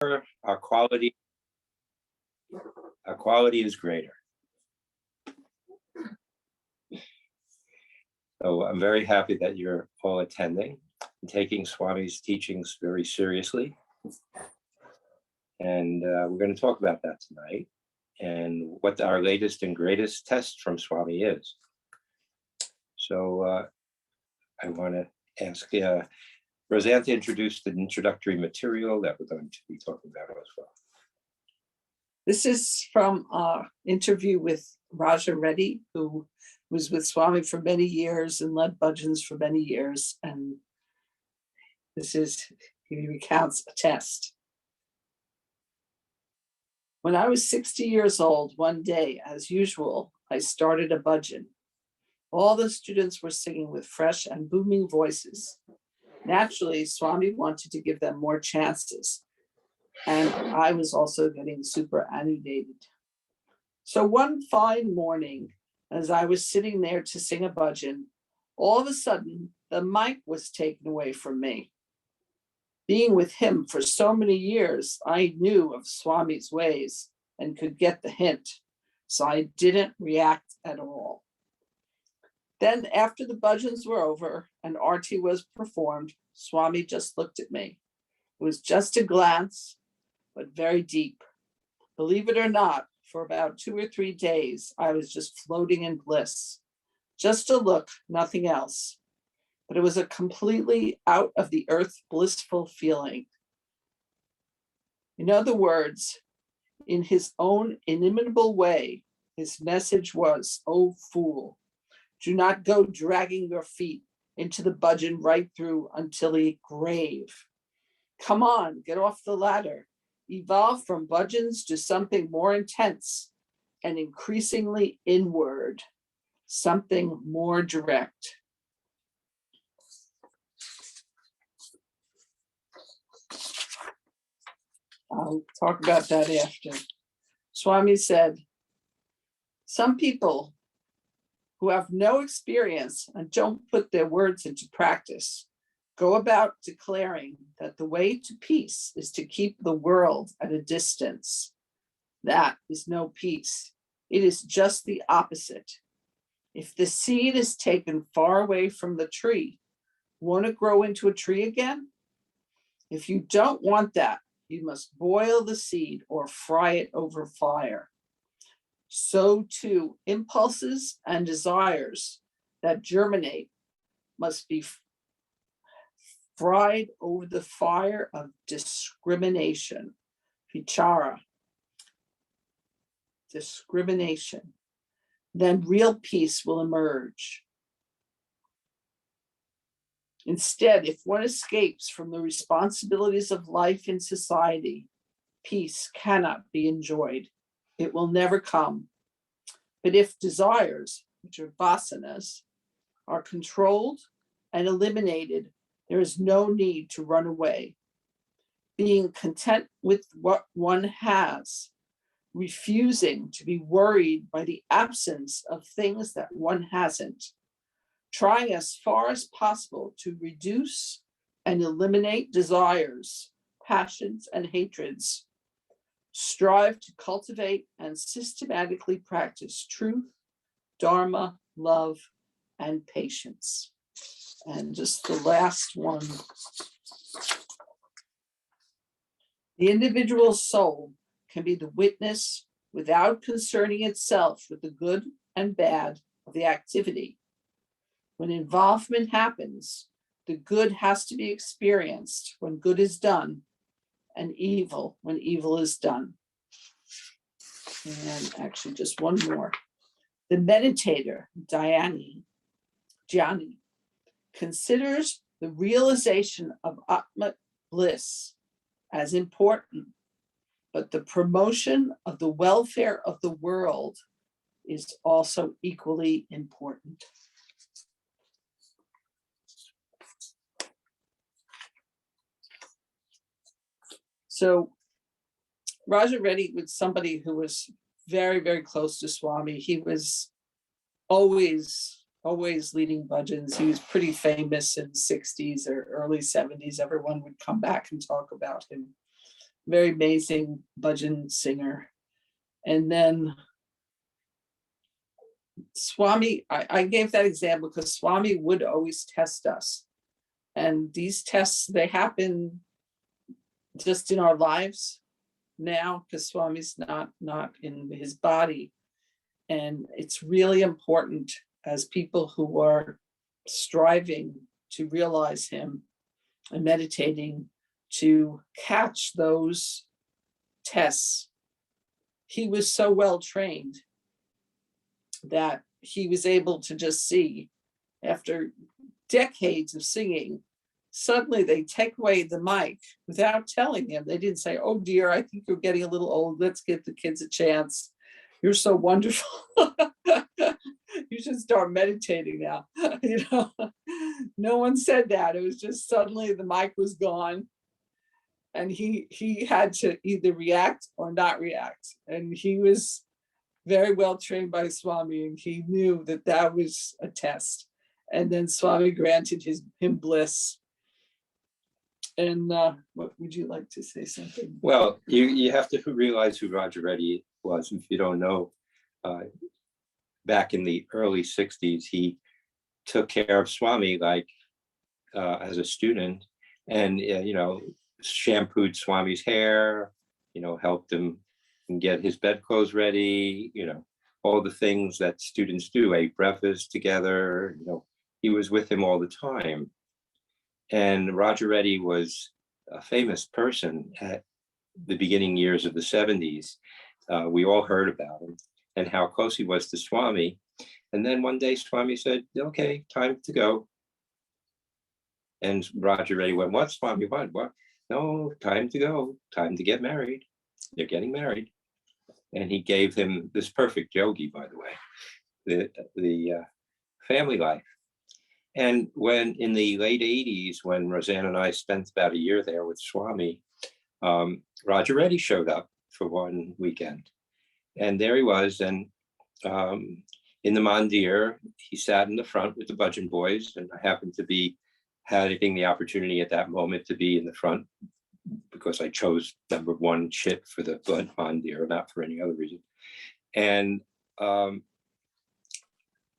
our quality is greater. So I'm very happy that you're all attending and taking Swami's teachings very seriously. And we're going to talk about that tonight and what our latest and greatest test from Swami is. So I want to ask Roseanne to introduce the introductory material that we're going to be talking about as well. This is from our interview with Raja Reddy, who was with Swami for many years and led bhajans for many years. And he recounts a test. When I was 60 years old, one day, as usual, I started a bhajan. All the students were singing with fresh and booming voices. Naturally, Swami wanted to give them more chances. And I was also getting super inundated. So one fine morning, as I was sitting there to sing a bhajan, all of a sudden, the mic was taken away from me. Being with him for so many years, I knew of Swami's ways and could get the hint. So I didn't react at all. Then after the bhajans were over and Arti was performed, Swami just looked at me. It was just a glance, but very deep. Believe it or not, for about 2 or 3 days, I was just floating in bliss. Just a look, nothing else. But it was a completely out of the earth blissful feeling. In other words, in his own inimitable way, his message was, "Oh fool, do not go dragging your feet into the bhajan right through until the grave. Come on, get off the ladder. Evolve from bhajans to something more intense and increasingly inward, something more direct." I'll talk about that after. Swami said, some people who have no experience and don't put their words into practice go about declaring that the way to peace is to keep the world at a distance. That is no peace. It is just the opposite. If the seed is taken far away from the tree, won't it grow into a tree again? If you don't want that, you must boil the seed or fry it over fire. So too, impulses and desires that germinate must be fried over the fire of discrimination, vichara, discrimination. Then real peace will emerge. Instead, if one escapes from the responsibilities of life in society, peace cannot be enjoyed. It will never come. But if desires, which are vasanas, are controlled and eliminated, there is no need to run away. Being content with what one has, refusing to be worried by the absence of things that one hasn't, trying as far as possible to reduce and eliminate desires, passions, and hatreds. Strive to cultivate and systematically practice truth, dharma, love, and patience. And just the last one. The individual soul can be the witness without concerning itself with the good and bad of the activity. When involvement happens, the good has to be experienced when good is done, and evil when evil is done. And actually, just one more. The meditator, Jnani, considers the realization of Atma bliss as important, but the promotion of the welfare of the world is also equally important. So Raja Reddy was somebody who was very, very close to Swami. He was always leading bhajans. He was pretty famous in the 60s or early 70s. Everyone would come back and talk about him. very amazing bhajan singer. And then Swami, I gave that example because Swami would always test us. And these tests, they happen just in our lives now because Swami's not in his body. And it's really important as people who are striving to realize him and meditating to catch those tests. He was so well trained that he was able to just see, after decades of singing, suddenly they take away the mic without telling him. They didn't say, "Oh dear, I think you're getting a little old. Let's give the kids a chance. You're so wonderful. You should start meditating now." No one said that. It was just suddenly the mic was gone. And he had to either react or not react. And he was very well trained by Swami, and he knew that that was a test. And then Swami granted him bliss. And what would you like to say something? Well, you have to realize who Roger Reddy was. If you don't know, back in the early 60s, he took care of Swami like as a student, and shampooed Swami's hair, helped him get his bedclothes ready, all the things that students do, ate breakfast together, he was with him all the time. And Roger Reddy was a famous person at the beginning years of the 70s. We all heard about him and how close he was to Swami. And then one day Swami said, "Okay, time to go." And Roger Reddy went, "What, Swami? What? No, time to go. Time to get married. They're getting married." And he gave him this perfect yogi, by the way, the family life. And when in the late 80s, when Roseanne and I spent about a year there with Swami, Roger Reddy showed up for one weekend. And there he was. And in the mandir, he sat in the front with the bhajan boys. And I happened to be having the opportunity at that moment to be in the front because I chose number one chit for the mandir, not for any other reason. And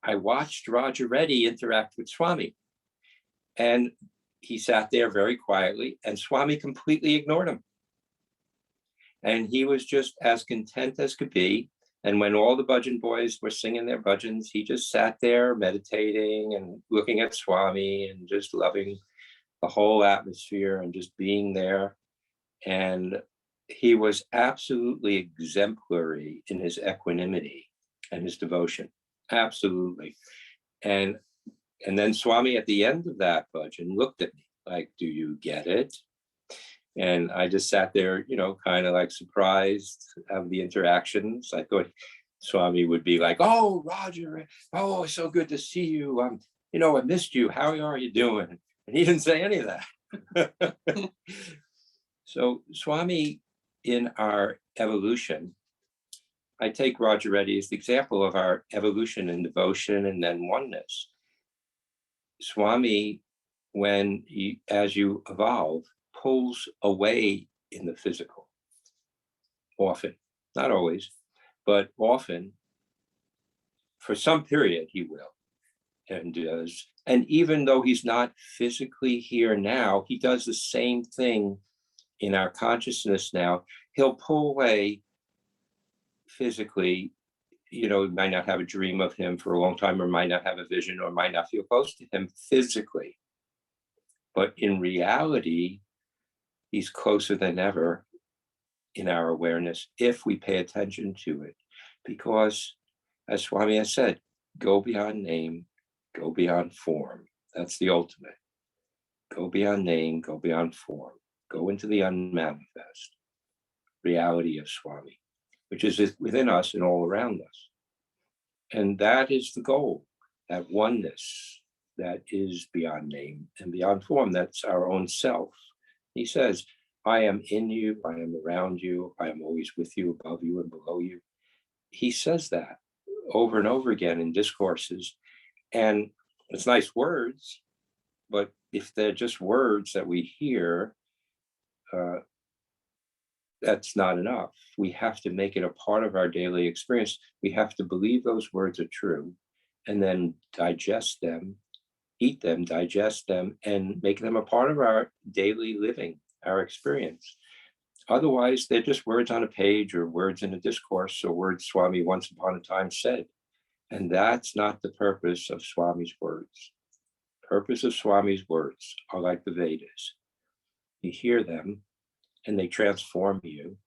I watched Roger Reddy interact with Swami. And he sat there very quietly, and Swami completely ignored him. And he was just as content as could be. And when all the bhajan boys were singing their bhajans, he just sat there meditating and looking at Swami and just loving the whole atmosphere and just being there. And he was absolutely exemplary in his equanimity and his devotion. Absolutely. And then Swami at the end of that bhajan looked at me like, "Do you get it?" And I just sat there, kind of like surprised of the interactions. I thought Swami would be like, "Oh, Roger, oh, it's so good to see you. I missed you. How are you doing?" And he didn't say any of that. So Swami, in our evolution, I take Roger Reddy as the example of our evolution in devotion and then oneness. Swami, as you evolve, pulls away in the physical. Often, not always, but often, for some period, he will and does. And even though he's not physically here now, he does the same thing in our consciousness now. He'll pull away physically. Might not have a dream of him for a long time, or might not have a vision, or might not feel close to him physically. But in reality, he's closer than ever in our awareness if we pay attention to it. Because, as Swami has said, go beyond name, go beyond form. That's the ultimate. Go beyond name, go beyond form. Go into the unmanifest reality of Swami, which is within us and all around us. And that is the goal, that oneness that is beyond name and beyond form. That's our own self. He says, "I am in you, I am around you, I am always with you, above you and below you." He says that over and over again in discourses. And it's nice words, but if they're just words that we hear, that's not enough. We have to make it a part of our daily experience. We have to believe those words are true and then digest them, eat them, digest them, and make them a part of our daily living, our experience. Otherwise, they're just words on a page or words in a discourse or words Swami once upon a time said. And that's not the purpose of Swami's words. Purpose of Swami's words are like the Vedas. You hear them and they transform you.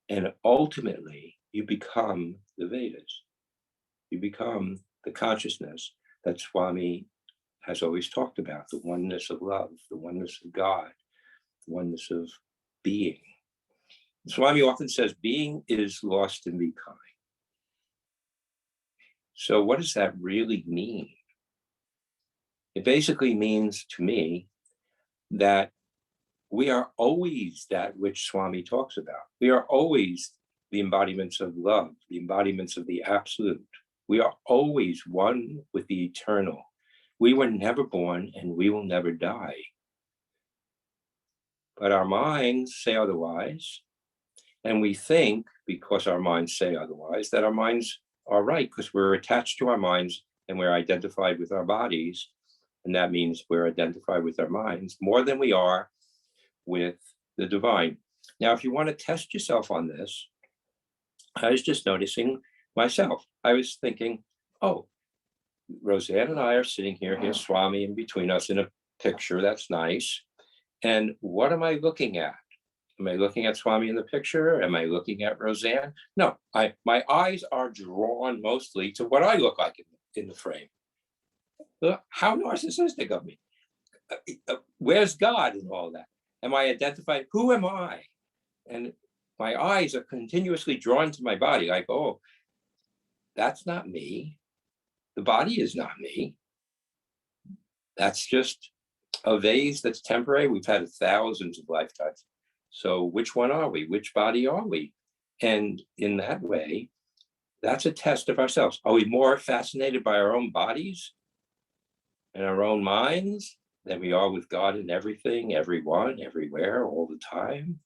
And ultimately, you become the Vedas. You become the consciousness that Swami has always talked about, the oneness of love, the oneness of God, the oneness of being. Swami often says, being is lost in becoming. So what does that really mean? It basically means to me that we are always that which Swami talks about. We are always the embodiments of love, the embodiments of the absolute. We are always one with the eternal. We were never born and we will never die. But our minds say otherwise. And we think, because our minds say otherwise, that our minds are right because we're attached to our minds and we're identified with our bodies. And that means we're identified with our minds more than we are with the divine. Now, if you want to test yourself on this, I was just noticing myself. I was thinking, oh, Roseanne and I are sitting here, here's Swami in between us in a picture. That's nice. And what am I looking at? Am I looking at Swami in the picture? Am I looking at Roseanne? No, my eyes are drawn mostly to what I look like in the frame. How narcissistic of me. Where's God in all that? Am I identified? Who am I? And my eyes are continuously drawn to my body, like, oh, that's not me. The body is not me. That's just a vase that's temporary. We've had thousands of lifetimes. So which one are we? Which body are we? And in that way, that's a test of ourselves. Are we more fascinated by our own bodies and our own minds than we are with God in everything, everyone, everywhere, all the time?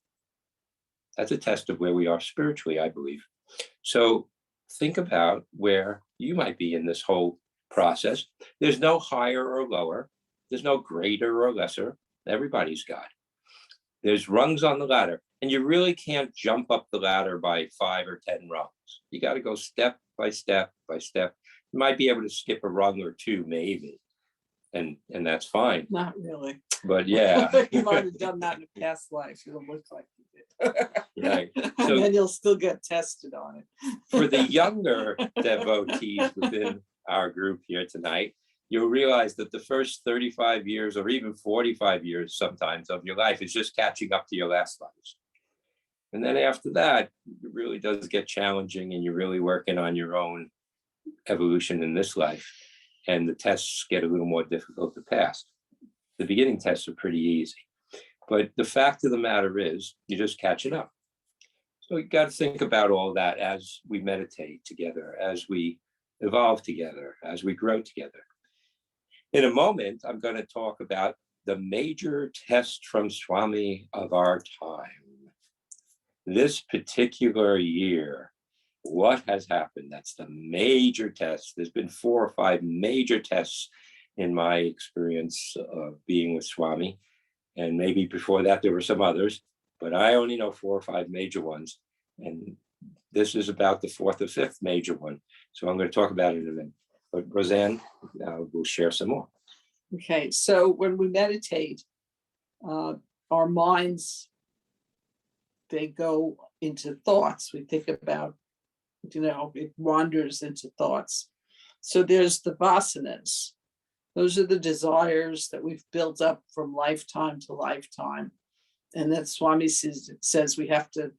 That's a test of where we are spiritually, I believe. So think about where you might be in this whole process. There's no higher or lower. There's no greater or lesser. Everybody's God. There's rungs on the ladder, and you really can't jump up the ladder by 5 or 10 rungs. You got to go step by step by step. You might be able to skip a rung or two, maybe, and that's fine. Not really. But yeah, You might have done that in a past life. It'll look like you did. right. And So then you'll still get tested on it. for the younger devotees within our group here tonight, you'll realize that the first 35 years or even 45 years sometimes of your life is just catching up to your last lives. And then after that, it really does get challenging and you're really working on your own evolution in this life. And the tests get a little more difficult to pass. The beginning tests are pretty easy. But the fact of the matter is, you're just catching up. So you got to think about all that as we meditate together, as we evolve together, as we grow together. In a moment, I'm going to talk about the major test from Swami of our time. This particular year, what has happened? That's the major test. There's been 4 or 5 major tests in my experience of being with Swami. And maybe before that, there were some others, but I only know 4 or 5 major ones. And this is about the 4th or 5th major one. So I'm going to talk about it in a minute. But Roseanne will share some more. Okay, so when we meditate, our minds, they go into thoughts. We think about, it wanders into thoughts. So there's the vasanas. Those are the desires that we've built up from lifetime to lifetime. And that Swami says we have to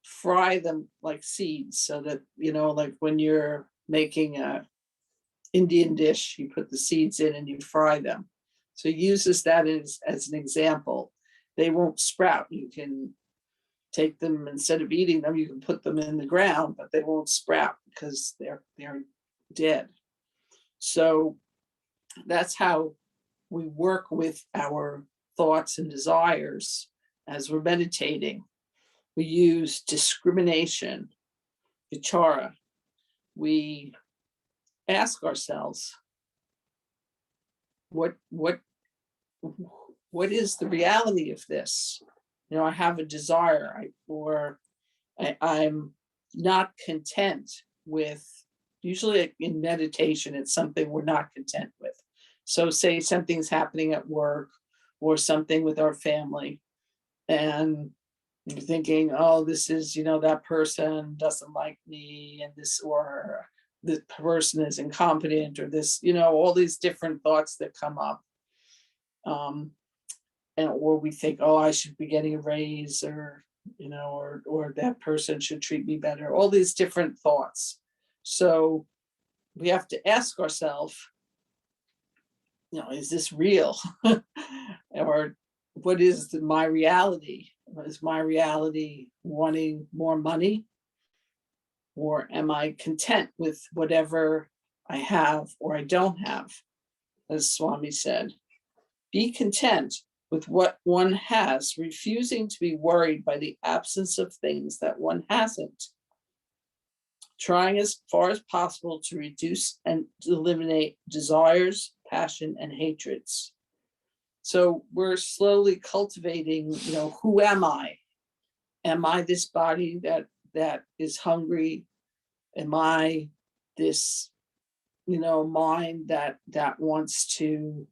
fry them like seeds so that, like when you're making a Indian dish, you put the seeds in and you fry them. So he uses that as an example. They won't sprout. You can take them, instead of eating them, you can put them in the ground, but they won't sprout because they're dead. So that's how we work with our thoughts and desires as we're meditating. We use discrimination, vichara. We ask ourselves, what is the reality of this? I have a desire, I'm not content with, usually in meditation, it's something we're not content with. So say something's happening at work or something with our family, and you're thinking, oh, this is, that person doesn't like me, and or this person is incompetent, or this, all these different thoughts that come up. Or we think, oh, I should be getting a raise, or or that person should treat me better, all these different thoughts. So we have to ask ourselves, is this real? Or what is my reality? Is my reality wanting more money? Or am I content with whatever I have or I don't have? As Swami said, be content with what one has, refusing to be worried by the absence of things that one hasn't. Trying as far as possible to reduce and eliminate desires, passion, and hatreds. So we're slowly cultivating, who am I? Am I this body that is hungry? Am I this, mind that wants to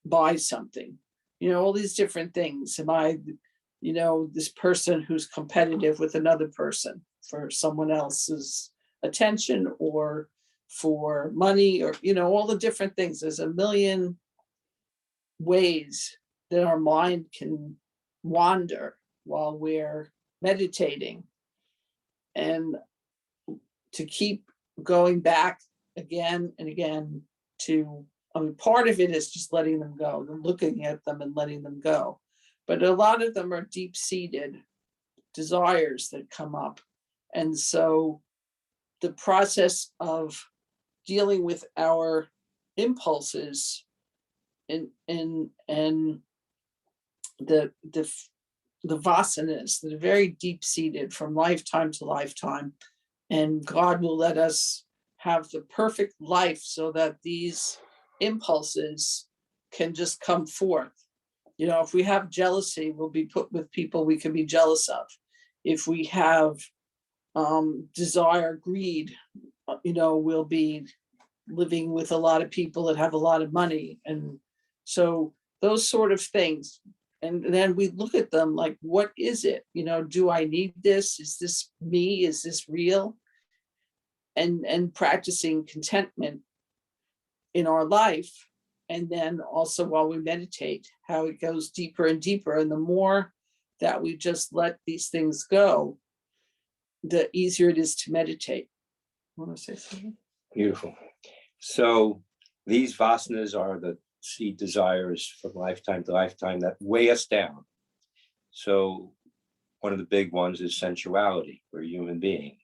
buy something? All these different things. Am I, this person who's competitive with another person for someone else's attention or for money, or, all the different things. There's a million ways that our mind can wander while we're meditating. And to keep going back again and again to, part of it is just letting them go, and looking at them and letting them go. But a lot of them are deep-seated desires that come up. And so the process of dealing with our impulses and the vasanas that are very deep-seated from lifetime to lifetime, and God will let us have the perfect life so that these impulses can just come forth. If we have jealousy, we'll be put with people we can be jealous of. If we have desire, greed, we'll be living with a lot of people that have a lot of money. And so those sort of things. And then we look at them like, what is it? Do I need this? Is this me? Is this real? And practicing contentment in our life. And then also while we meditate, how it goes deeper and deeper. And the more that we just let these things go, the easier it is to meditate. Want to say something? Beautiful. So these vasanas are the seed desires from lifetime to lifetime that weigh us down. So one of the big ones is sensuality. We're human beings.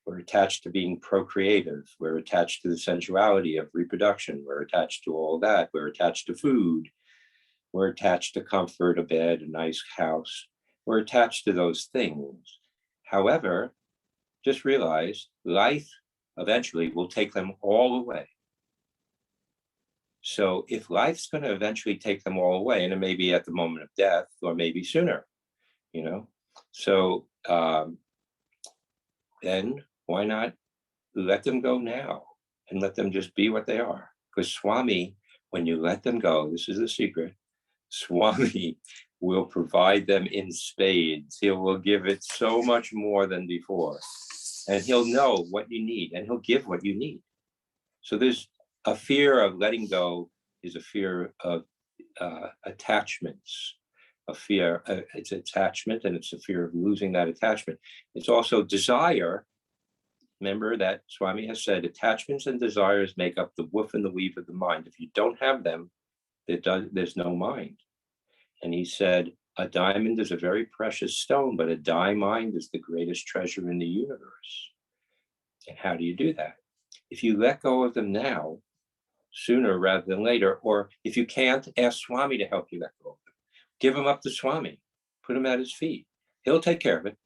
We're attached to being procreative. We're attached to the sensuality of reproduction. We're attached to all that. We're attached to food. We're attached to comfort, a bed, a nice house. We're attached to those things. However, just realize life eventually will take them all away. So if life's going to eventually take them all away, and it may be at the moment of death or maybe sooner, so then why not let them go now and let them just be what they are? Because Swami, when you let them go, this is the secret, Swami will provide them in spades. He will give it so much more than before. And he'll know what you need, and he'll give what you need. So there's a fear of letting go, is a fear of attachments. A fear, it's attachment, and it's a fear of losing that attachment. It's also desire. Remember that Swami has said, attachments and desires make up the woof and the weave of the mind. If you don't have them, there's no mind. And he said, a diamond is a very precious stone, but a mind is the greatest treasure in the universe. And how do you do that? If you let go of them now, sooner rather than later, or if you can't, ask Swami to help you let go of them. Give them up to Swami. Put them at his feet. He'll take care of it.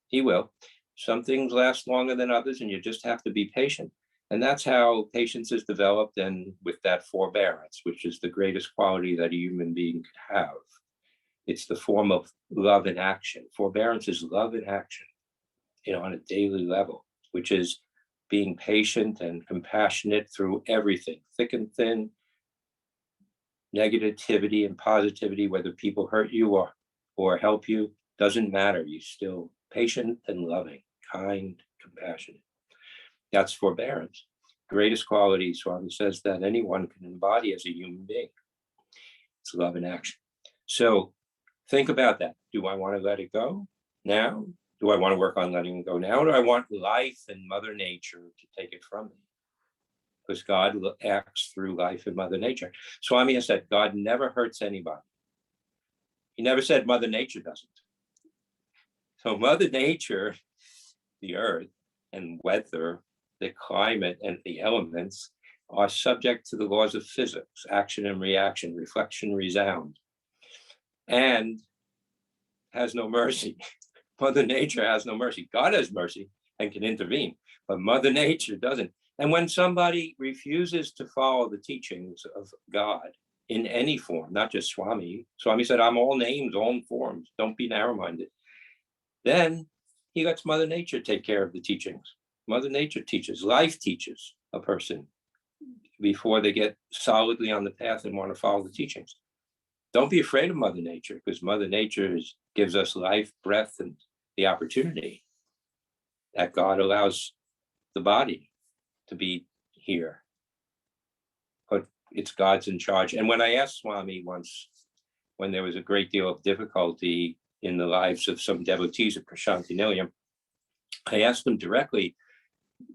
He will. Some things last longer than others, and you just have to be patient. And that's how patience is developed, and with that forbearance, which is the greatest quality that a human being could have. It's the form of love in action. Forbearance is love in action, on a daily level, which is being patient and compassionate through everything, thick and thin, negativity and positivity, whether people hurt you or help you, doesn't matter. You're still patient and loving, kind, compassionate. That's forbearance. Greatest quality, Swami says, that anyone can embody as a human being. It's love in action. So think about that. Do I want to let it go now? Do I want to work on letting it go now? Or do I want life and Mother Nature to take it from me? Because God acts through life and Mother Nature. Swami has said, God never hurts anybody. He never said Mother Nature doesn't. So Mother Nature, the earth and weather, the climate and the elements are subject to the laws of physics, action and reaction, reflection, resound, and has no mercy. Mother Nature has no mercy. God has mercy and can intervene, but Mother Nature doesn't. And when somebody refuses to follow the teachings of God in any form, not just Swami, Swami said, I'm all names, all forms, don't be narrow-minded. Then he lets Mother Nature take care of the teachings. Mother Nature teaches, life teaches a person before they get solidly on the path and want to follow the teachings. Don't be afraid of Mother Nature, because Mother Nature gives us life, breath, and the opportunity that God allows the body to be here. But it's God's in charge. And when I asked Swami once, when there was a great deal of difficulty in the lives of some devotees at Prashanti Nilayam, I asked them directly,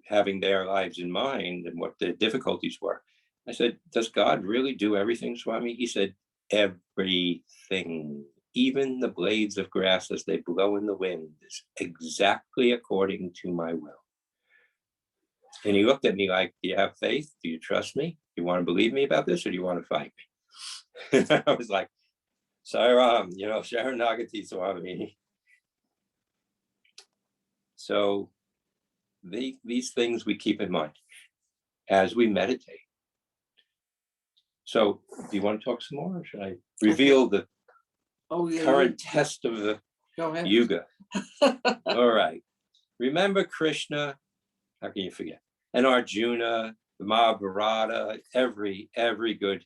having their lives in mind and what the difficulties were. I said, does God really do everything, Swami? He said, everything, even the blades of grass as they blow in the wind, is exactly according to my will. And he looked at me like, do you have faith? Do you trust me? Do you want to believe me about this, or do you want to fight me? I was like, Sairam, Sharanagati Swami. So these things we keep in mind as we meditate. So do you want to talk some more, or should I reveal the current test of the Yuga? All right. Remember Krishna, how can you forget? And Arjuna, the Mahabharata, every good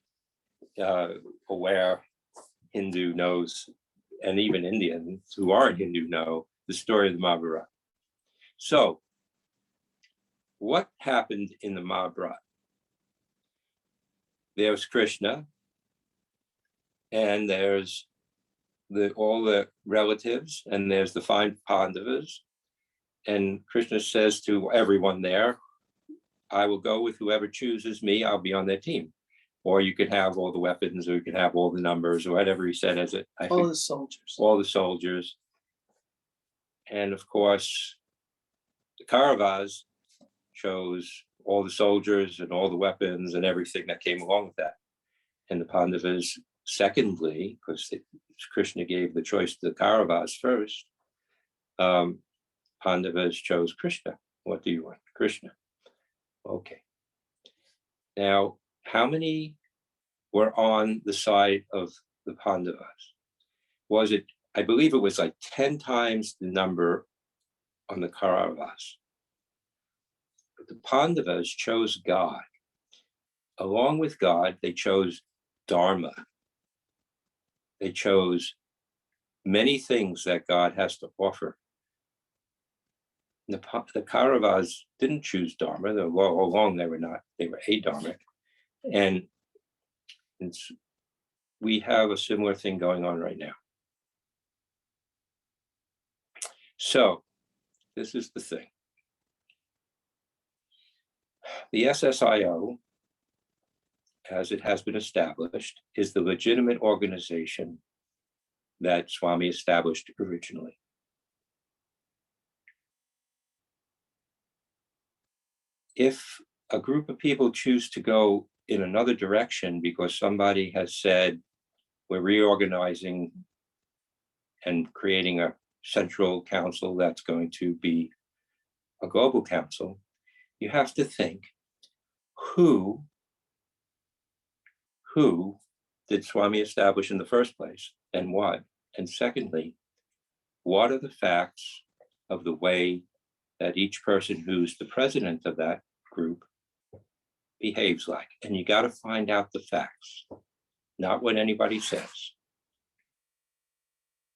aware Hindu knows, and even Indians who aren't Hindu know the story of the Mahabharata. So what happened in the Mahabharata? There's Krishna, and there's all the relatives, and there's the 5 Pandavas. And Krishna says to everyone there, I will go with whoever chooses me, I'll be on their team. Or you could have all the weapons, or you could have all the numbers, or whatever he said as it. All the soldiers. All the soldiers. And of course, the Kauravas chose all the soldiers and all the weapons and everything that came along with that. And the Pandavas, secondly, because Krishna gave the choice to the Kauravas first, Pandavas chose Krishna. What do you want? Krishna. Okay. Now, how many were on the side of the Pandavas? Was it, I believe it was like 10 times the number on the Kauravas. But the Pandavas chose God. Along with God, they chose Dharma. They chose many things that God has to offer. The Kauravas didn't choose Dharma. All along they were not. They were adharmic. And we have a similar thing going on right now. So this is the thing. The SSIO, as it has been established, is the legitimate organization that Swami established originally. If a group of people choose to go in another direction because somebody has said, we're reorganizing and creating a central council that's going to be a global council, you have to think, who did Swami establish in the first place, and what? And secondly, what are the facts of the way that each person who's the president of that group behaves like? And you got to find out the facts, not what anybody says.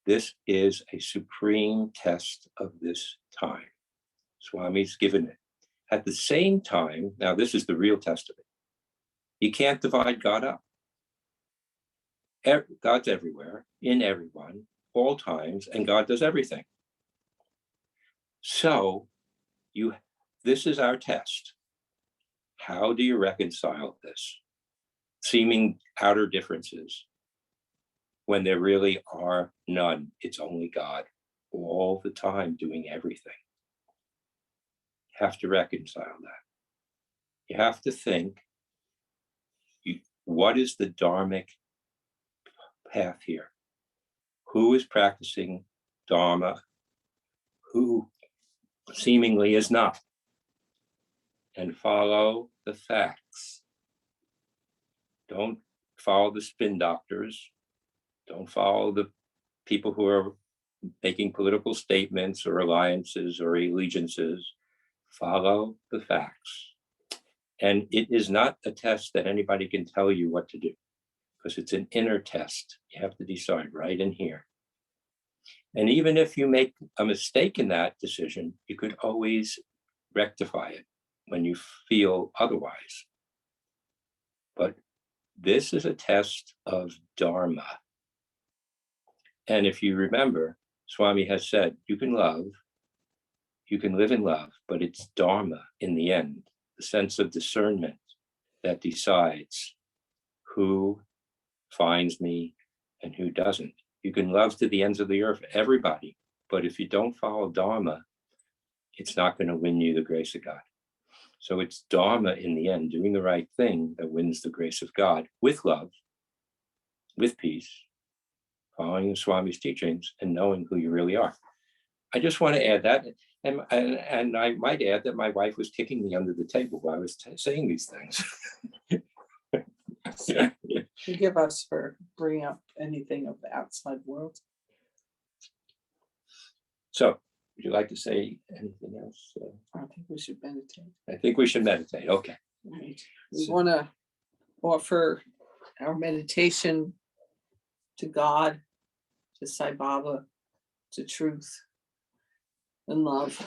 This is a supreme test of this time. Swami's given it. At the same time, now this is the real test of it. You can't divide God up. God's everywhere, in everyone, all times, and God does everything. So this is our test. How do you reconcile this? Seeming outer differences when there really are none. It's only God all the time doing everything. You have to reconcile that. You have to think, what is the dharmic path here? Who is practicing Dharma? Who seemingly is not? And follow the facts. Don't follow the spin doctors. Don't follow the people who are making political statements or alliances or allegiances. Follow the facts. And it is not a test that anybody can tell you what to do, because it's an inner test. You have to decide right in here. And even if you make a mistake in that decision, you could always rectify it when you feel otherwise. But this is a test of Dharma. And if you remember, Swami has said, you can love, you can live in love, but it's Dharma in the end, the sense of discernment that decides who finds me and who doesn't. You can love to the ends of the earth, everybody, but if you don't follow Dharma, it's not going to win you the grace of God. So it's Dharma in the end, doing the right thing, that wins the grace of God with love, with peace, following Swami's teachings and knowing who you really are. I just want to add that. And I might add that my wife was kicking me under the table while I was saying these things. Forgive us for bringing up anything of the outside world. So, would you like to say anything else? I think we should meditate. I think we should meditate. Okay. Right. We want to offer our meditation to God, to Sai Baba, to truth and love.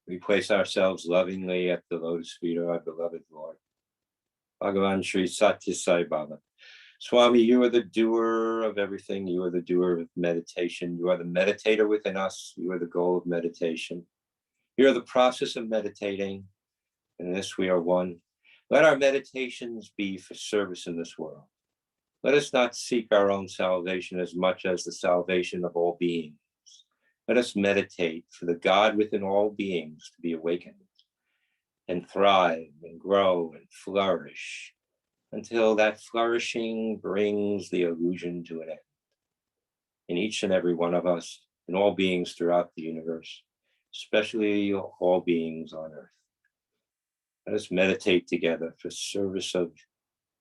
We place ourselves lovingly at the lotus feet of our beloved Lord. Bhagavan Sri Satya Sai Baba. Swami, you are the doer of everything. You are the doer of meditation. You are the meditator within us. You are the goal of meditation. You are the process of meditating. In this we are one. Let our meditations be for service in this world. Let us not seek our own salvation as much as the salvation of all beings. Let us meditate for the God within all beings to be awakened and thrive and grow and flourish until that flourishing brings the illusion to an end. In each and every one of us, in all beings throughout the universe, especially all beings on earth. Let us meditate together for service of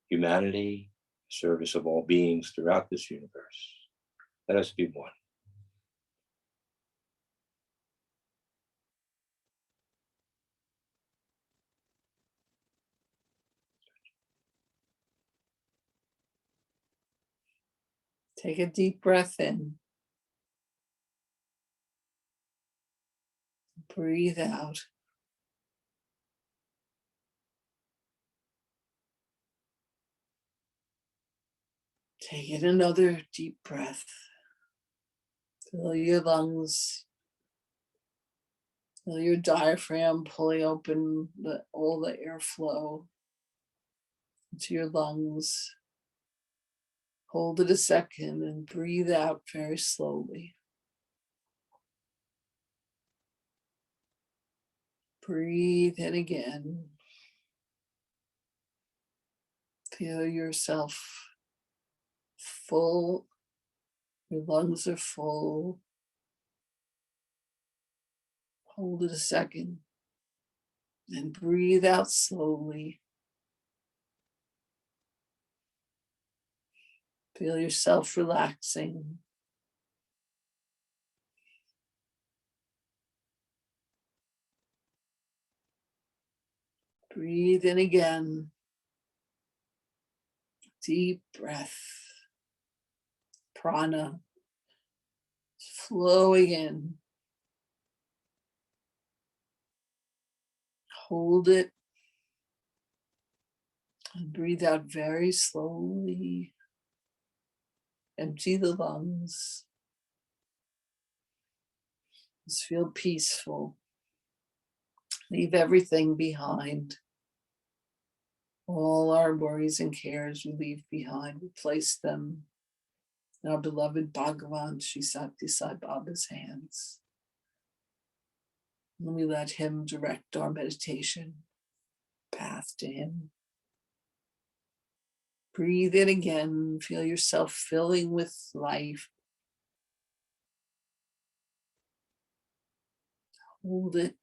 humanity, service of all beings throughout this universe. Let us be one. Take a deep breath in. Breathe out. Take in another deep breath. Fill your lungs. Feel your diaphragm pulling open all the airflow into your lungs. Hold it a second and breathe out very slowly. Breathe in again. Feel yourself full. Your lungs are full. Hold it a second and breathe out slowly. Feel yourself relaxing. Breathe in again. Deep breath. Prana flowing in. Hold it and breathe out very slowly. Empty the lungs. Just feel peaceful. Leave everything behind. All our worries and cares we leave behind. We place them in our beloved Bhagavan Sri Sakti Sai Baba's hands. And we let him direct our meditation path to him. Breathe in again. Feel yourself filling with life. Hold it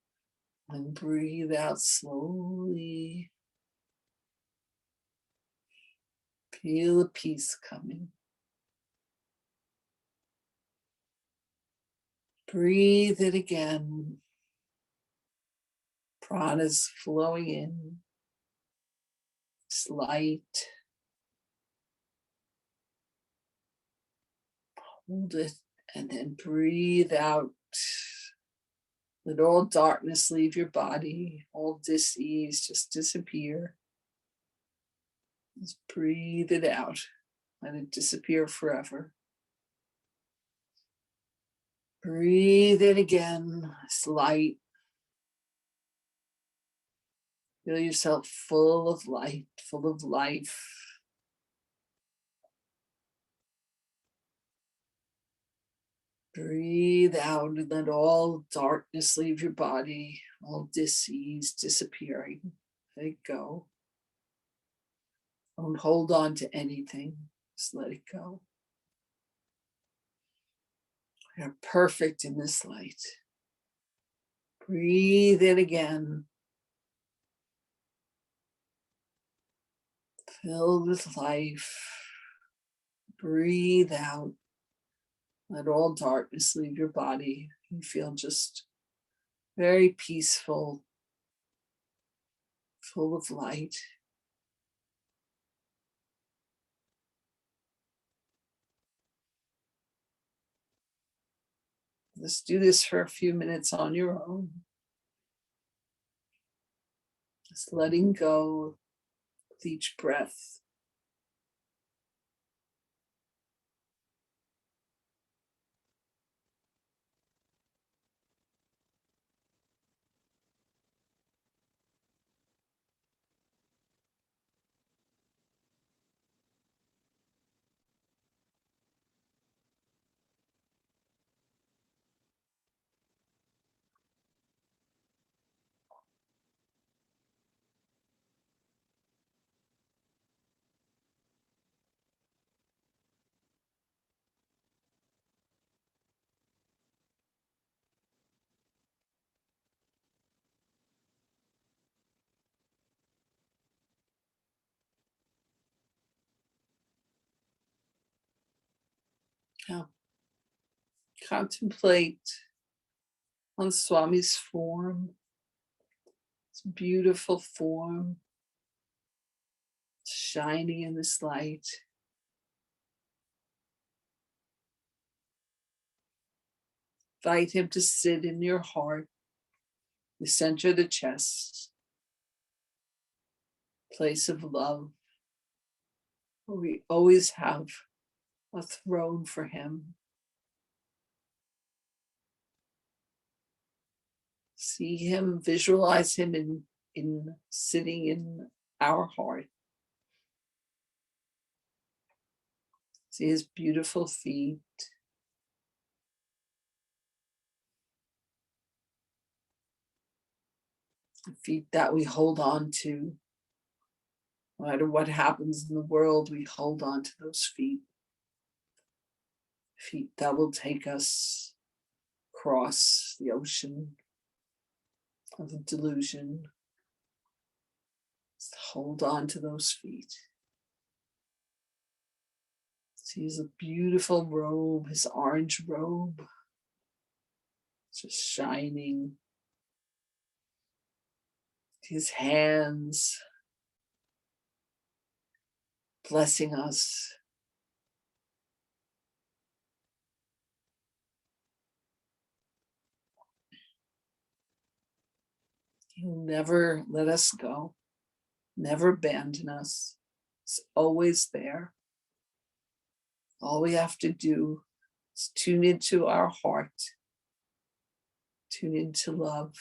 and breathe out slowly. Feel the peace coming. Breathe it again. Prana's flowing in. It's light. Hold it and then breathe out. Let all darkness leave your body. All dis-ease just disappear. Just breathe it out. Let it disappear forever. Breathe in again. It's light. Feel yourself full of light, full of life. Breathe out and let all darkness leave your body, all dis-ease disappearing. Let it go. Don't hold on to anything. Just let it go. You're perfect in this light. Breathe in again. Filled with life. Breathe out. Let all darkness leave your body. You feel just very peaceful, full of light. Let's do this for a few minutes on your own. Just letting go with each breath. Now, contemplate on Swami's form. It's a beautiful form, shining in this light. Invite him to sit in your heart. the center of the chest, place of love, where we always have a throne for him. See him, visualize him in sitting in our heart. See his beautiful feet. The feet that we hold on to. No matter what happens in the world, we hold on to those feet. Feet that will take us across the ocean of the delusion. Just hold on to those feet. See his beautiful robe, his orange robe, just shining. His hands blessing us. He'll never let us go, never abandon us. He's always there. All we have to do is tune into our heart, tune into love.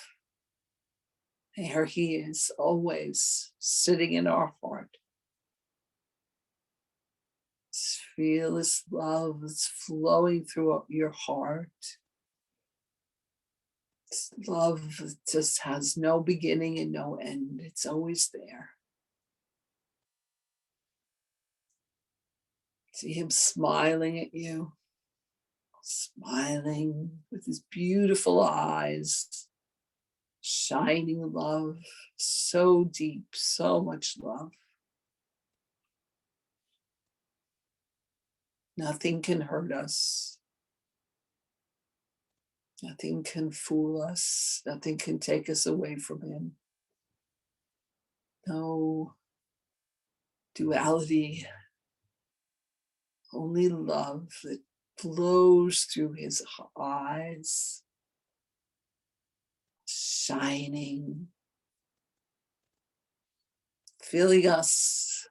There he is, always sitting in our heart. Just feel this love that's flowing through your heart. This love just has no beginning and no end. It's always there. See him smiling at you, smiling with his beautiful eyes, shining love, so deep, so much love. Nothing can hurt us. Nothing can fool us. Nothing can take us away from him. No duality, only love that flows through his eyes, shining, filling us.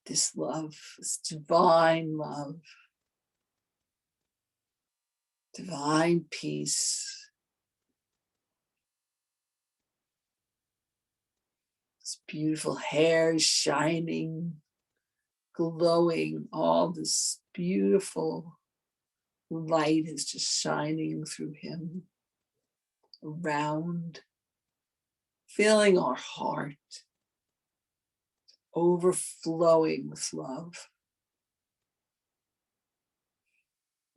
This love, this divine love, divine peace. This beautiful hair shining, glowing, all this beautiful light is just shining through him, around, filling our heart, overflowing with love.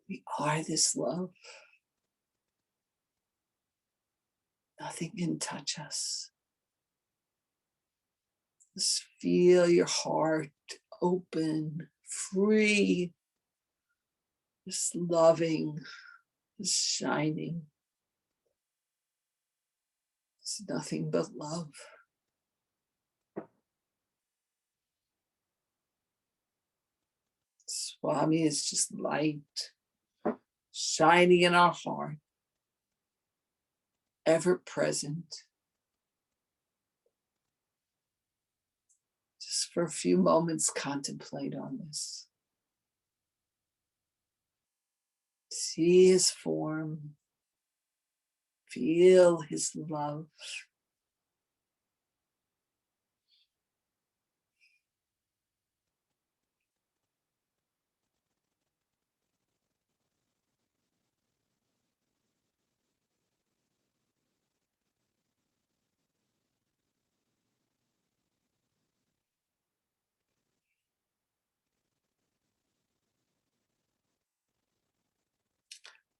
We are this love. Nothing can touch us. Just feel your heart open, free, just loving, just shining. It's nothing but love. Swami is just light, shining in our heart, ever present. Just for a few moments, contemplate on this. See his form, feel his love.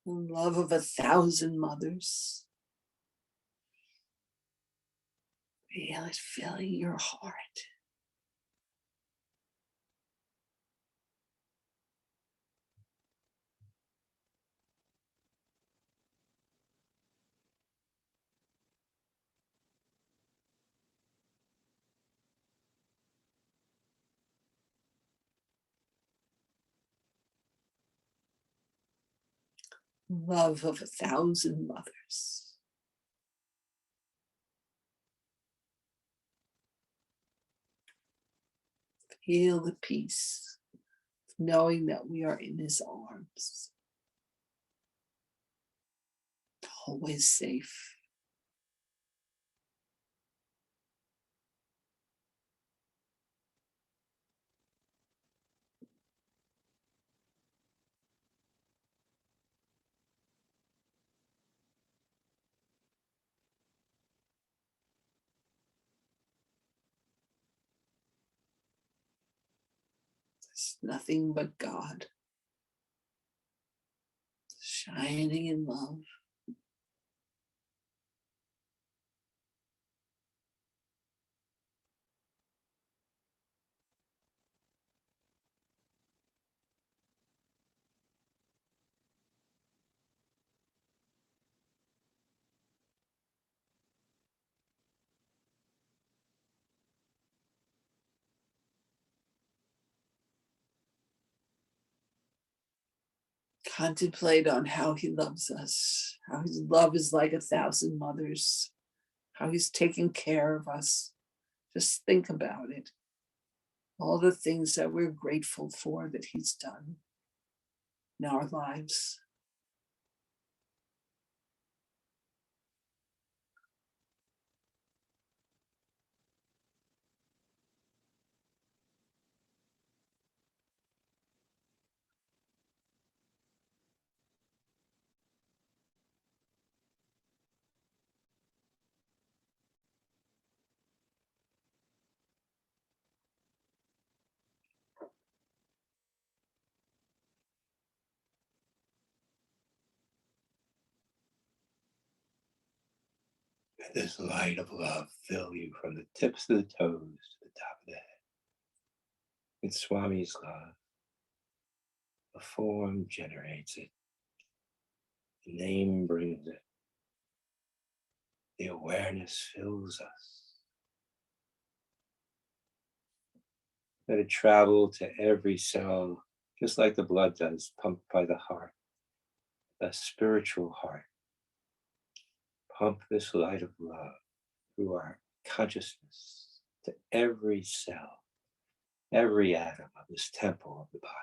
The love of 1,000 mothers. Feel it filling your heart. Love of 1,000 mothers. Feel the peace, knowing that we are in his arms, always safe. There's nothing but God, shining in love. Contemplate on how he loves us, how his love is like 1,000 mothers, how he's taking care of us. Just think about it. All the things that we're grateful for that he's done in our lives. Let this light of love fill you from the tips of the toes to the top of the head. It's Swami's love. The form generates it. The name brings it. The awareness fills us. Let it travel to every cell, just like the blood does, pumped by the heart, the spiritual heart. Pump this light of love through our consciousness to every cell, every atom of this temple of the body.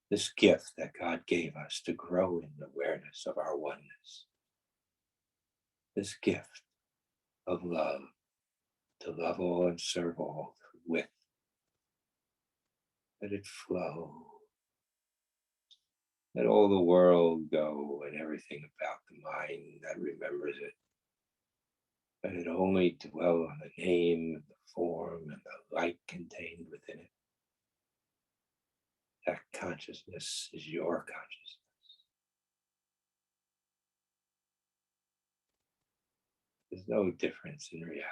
This gift that God gave us to grow in awareness of our oneness. This gift of love, to love all and serve all with. Let it flow. Let all the world go and everything about the mind that remembers it. Let it only dwell on the name and the form and the light contained within it. That consciousness is your consciousness. There's no difference in reality.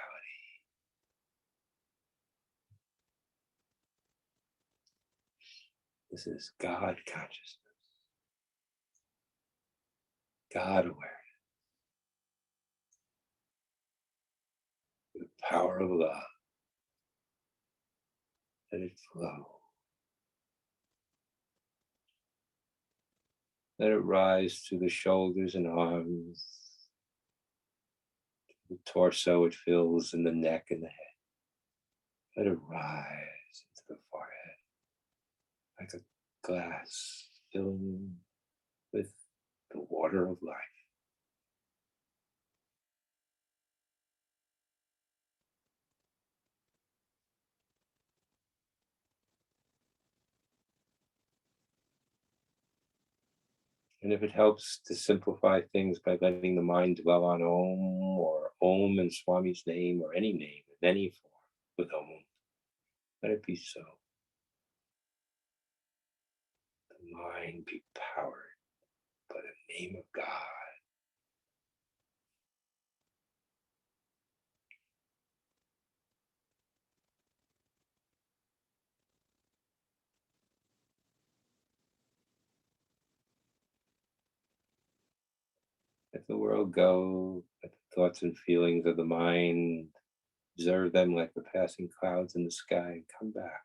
This is God consciousness, God awareness, the power of love. Let it flow. Let it rise to the shoulders and arms, the torso it fills, and the neck and the head. Let it rise into the forehead like a glass filling with the water of life. And if it helps to simplify things by letting the mind dwell on Om or Om in Swami's name or any name in any form with Om, let it be so. The mind be powered by the name of God. Let the world go, let the thoughts and feelings of the mind, observe them like the passing clouds in the sky, and come back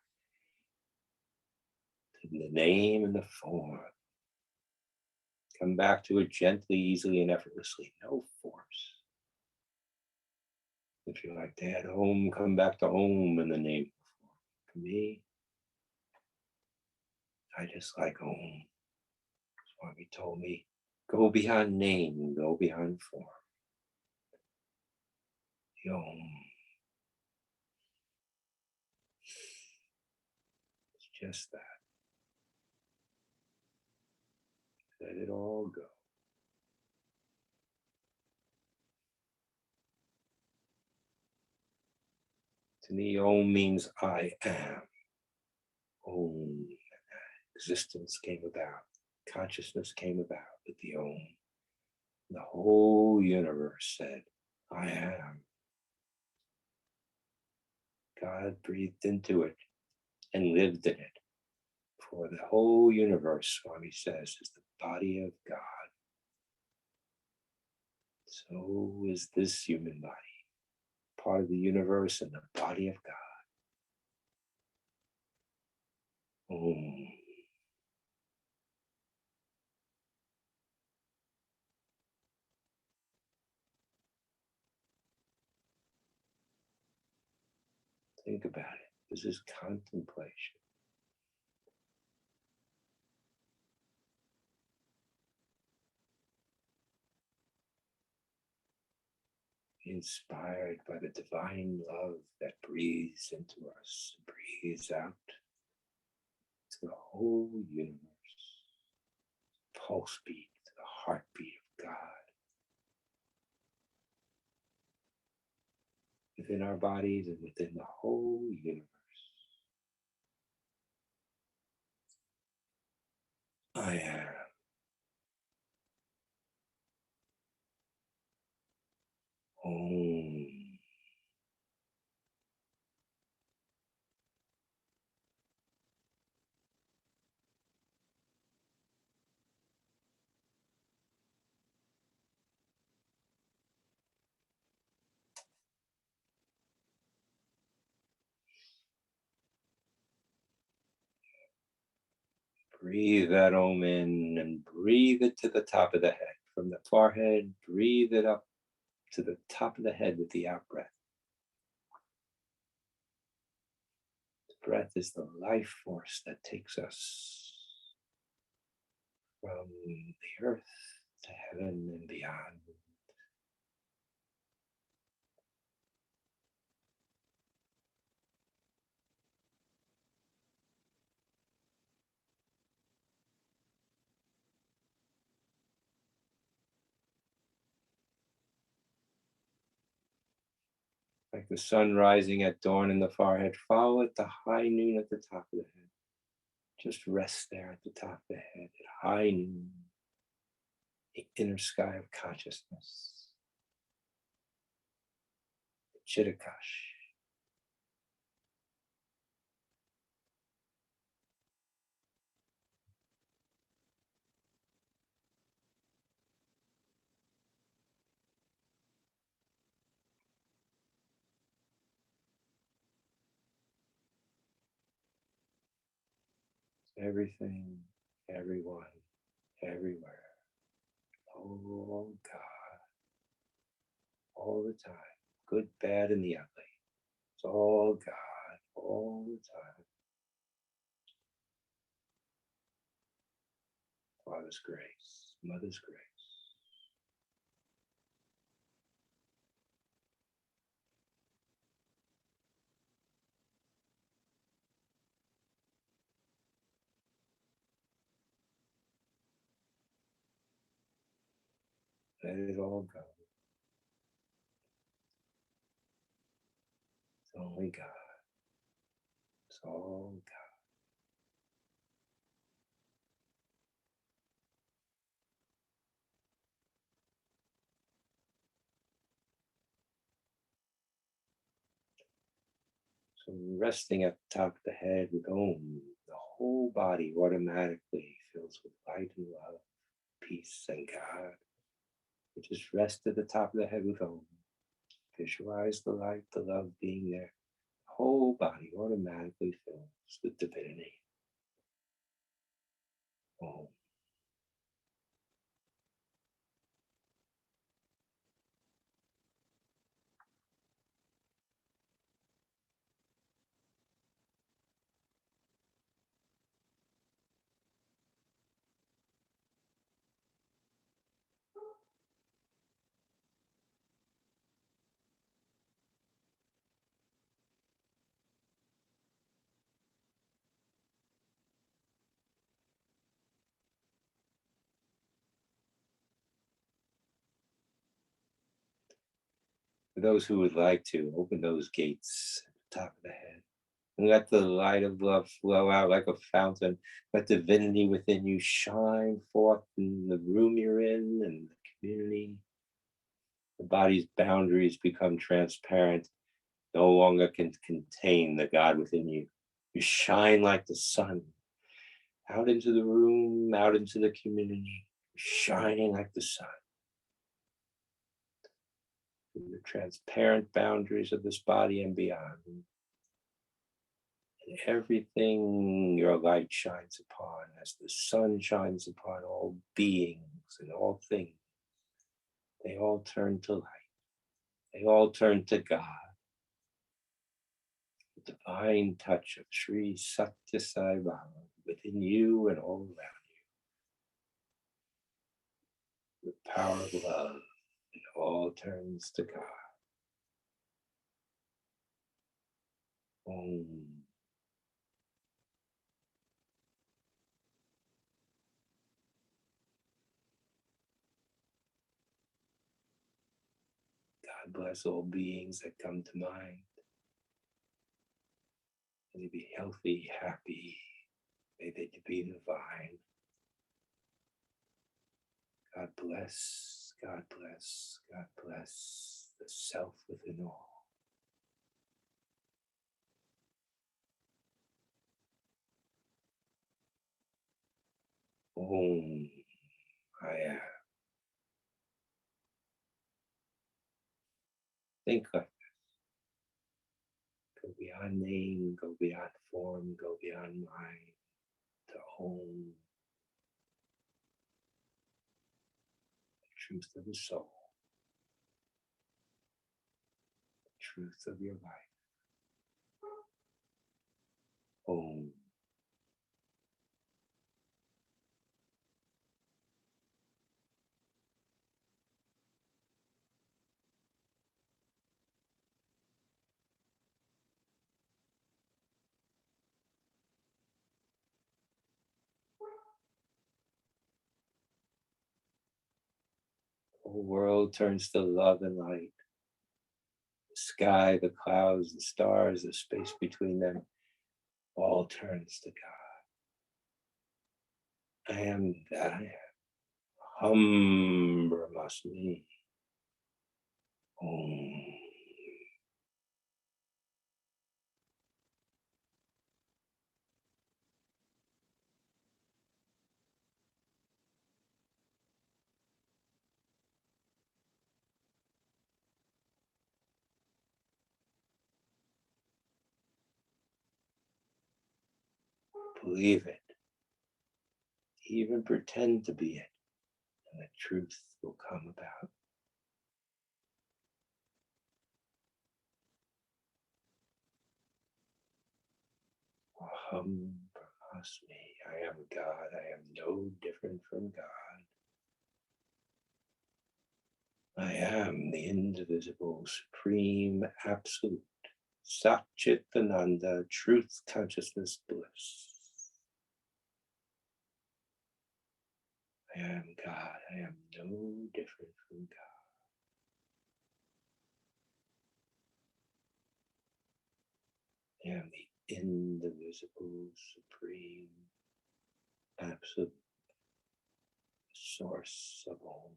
to the name and the form. Come back to it gently, easily, and effortlessly. No force. If you like to add Om, come back to Om in the name. For me, I just like Om. Swami told me, go beyond name, go beyond form. The Om. It's just that. Let it all go. To me, Om means I am. Om. Existence came about. Consciousness came about with the Om. The whole universe said, I am. God breathed into it and lived in it. For the whole universe, Swami says, is the body of God. So is this human body, part of the universe and the body of God. Om. Think about it. This is contemplation. Inspired by the divine love that breathes into us, breathes out to the whole universe. Pulse beat to the heartbeat of God. Within our bodies and within the whole universe. I am. Om. Breathe that Om in and breathe it to the top of the head. From the forehead, breathe it up to the top of the head with the out breath. The breath is the life force that takes us from the earth to heaven and beyond. Like the sun rising at dawn in the forehead, follow it to high noon at the top of the head. Just rest there at the top of the head at high noon, the inner sky of consciousness, the Chittakash. Everything, everyone, everywhere. Oh God, all the time. Good, bad, and the ugly. It's all God, all the time. Father's grace, Mother's grace. Let it all go. It's only God. It's all God. So resting at the top of the head with Om, the whole body automatically fills with light and love, peace and God. You just rest at the top of the head with Om. Visualize the light, the love being there. The whole body automatically fills with divinity. Om. For those who would like to, open those gates at the top of the head and let the light of love flow out like a fountain. Let divinity within you shine forth in the room you're in and the community. The body's boundaries become transparent, no longer can contain the God within you. You shine like the sun, out into the room, out into the community, shining like the sun. Through the transparent boundaries of this body and beyond. And everything your light shines upon, as the sun shines upon all beings and all things, they all turn to light. They all turn to God. The divine touch of Sri Satya Sai Baba within you and all around you. The power of love, it all turns to God. Om. God bless all beings that come to mind. May they be healthy, happy. May they be divine. God bless, God bless, God bless the self within all. Om. I am. Think like this. Go beyond name, go beyond form, go beyond mind, to Om. The truth of the soul. The truth of your life. Om. The whole world turns to love and light. The sky, the clouds, the stars, the space between them, all turns to God. I am that I am. Hum Brahmasmi. Om. Believe it. Even pretend to be it, and the truth will come about. Aham Brahmasmi. I am God. I am no different from God. I am the indivisible, supreme, absolute, Satchitananda, truth, consciousness, bliss. I am God. I am no different from God. I am the indivisible, supreme, absolute source of all.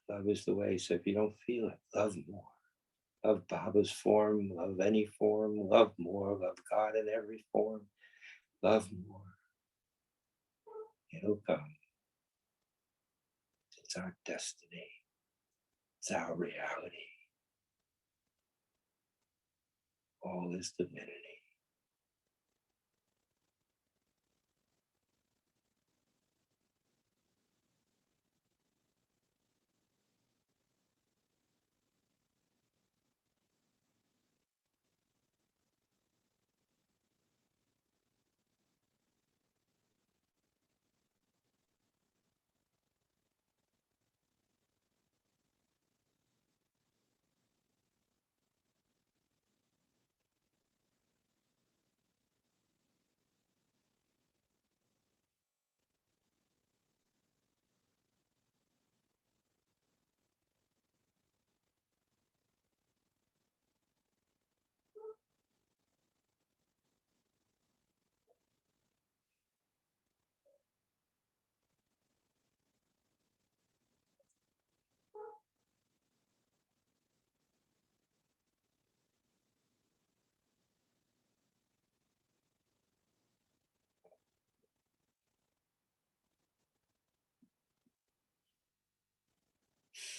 Love is the way. So if you don't feel it, love more. Love Baba's form, love any form, love more, love God in every form, love more. It'll come. It's our destiny. It's our reality. All is divinity.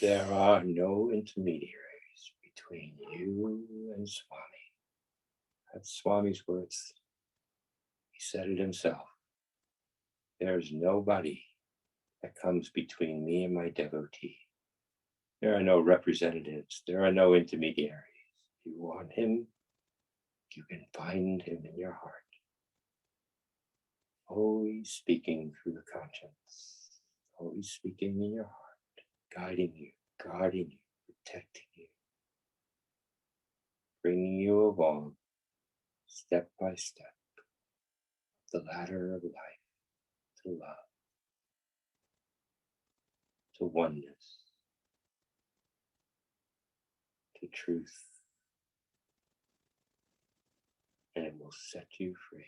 There are no intermediaries between you and Swami. That's Swami's words. He said it himself. There's nobody that comes between me and my devotee. There are no representatives. There are no intermediaries. If you want him, you can find him in your heart. Always speaking through the conscience. Always speaking in your heart, guiding you, guarding you, protecting you, bringing you along step by step, the ladder of life to love, to oneness, to truth, and it will set you free.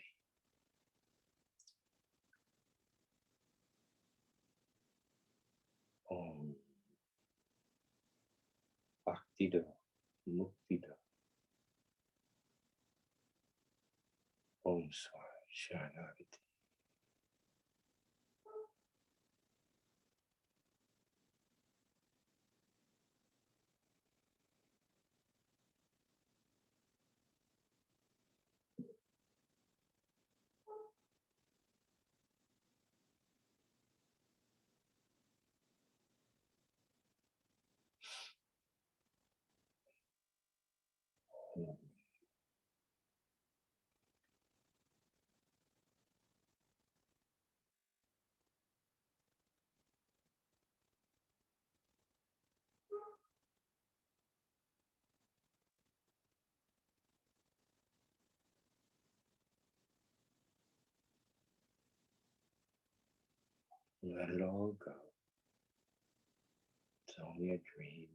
Om Bhaktido Muktido Om Sharanagati. Let it all go. It's only a dream.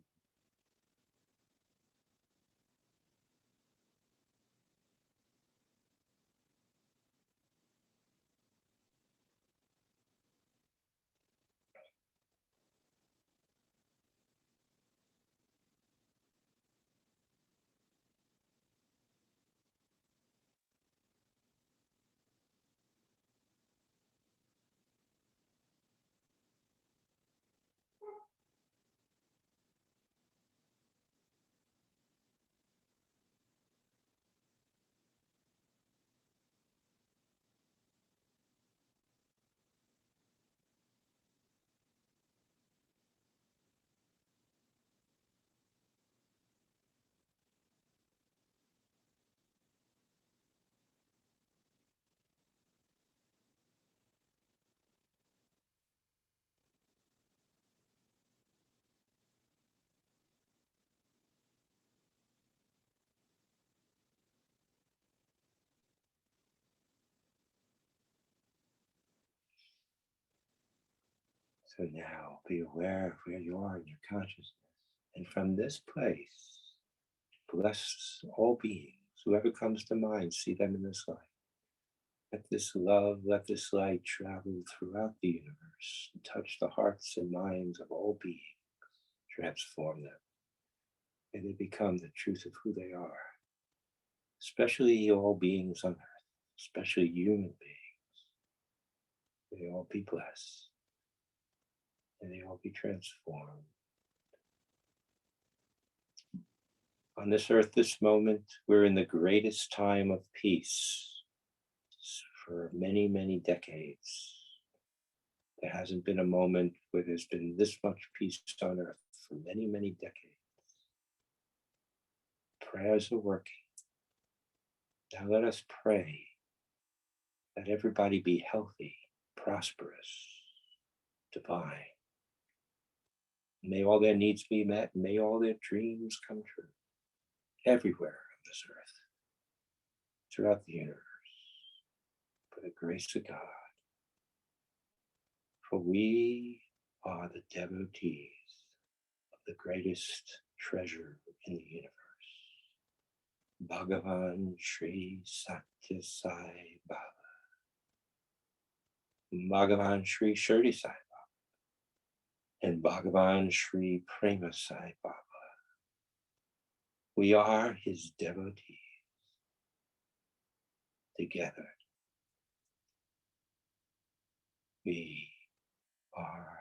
So now be aware of where you are in your consciousness. And from this place, bless all beings, whoever comes to mind, see them in this light. Let this love, let this light travel throughout the universe and touch the hearts and minds of all beings, transform them. May they become the truth of who they are, especially all beings on earth, especially human beings. May they all be blessed. May they all be transformed. On this earth, this moment, we're in the greatest time of peace for many, many decades. There hasn't been a moment where there's been this much peace on earth for many, many decades. Prayers are working. Now let us pray that everybody be healthy, prosperous, divine. May all their needs be met. May all their dreams come true. Everywhere on this earth, throughout the universe, for the grace of God. For we are the devotees of the greatest treasure in the universe, Bhagavan Sri Satya Sai Baba, Bhagavan Sri Shirdi Sai Baba, and Bhagavan Sri Prema Sai Baba. We are his devotees. Together, we are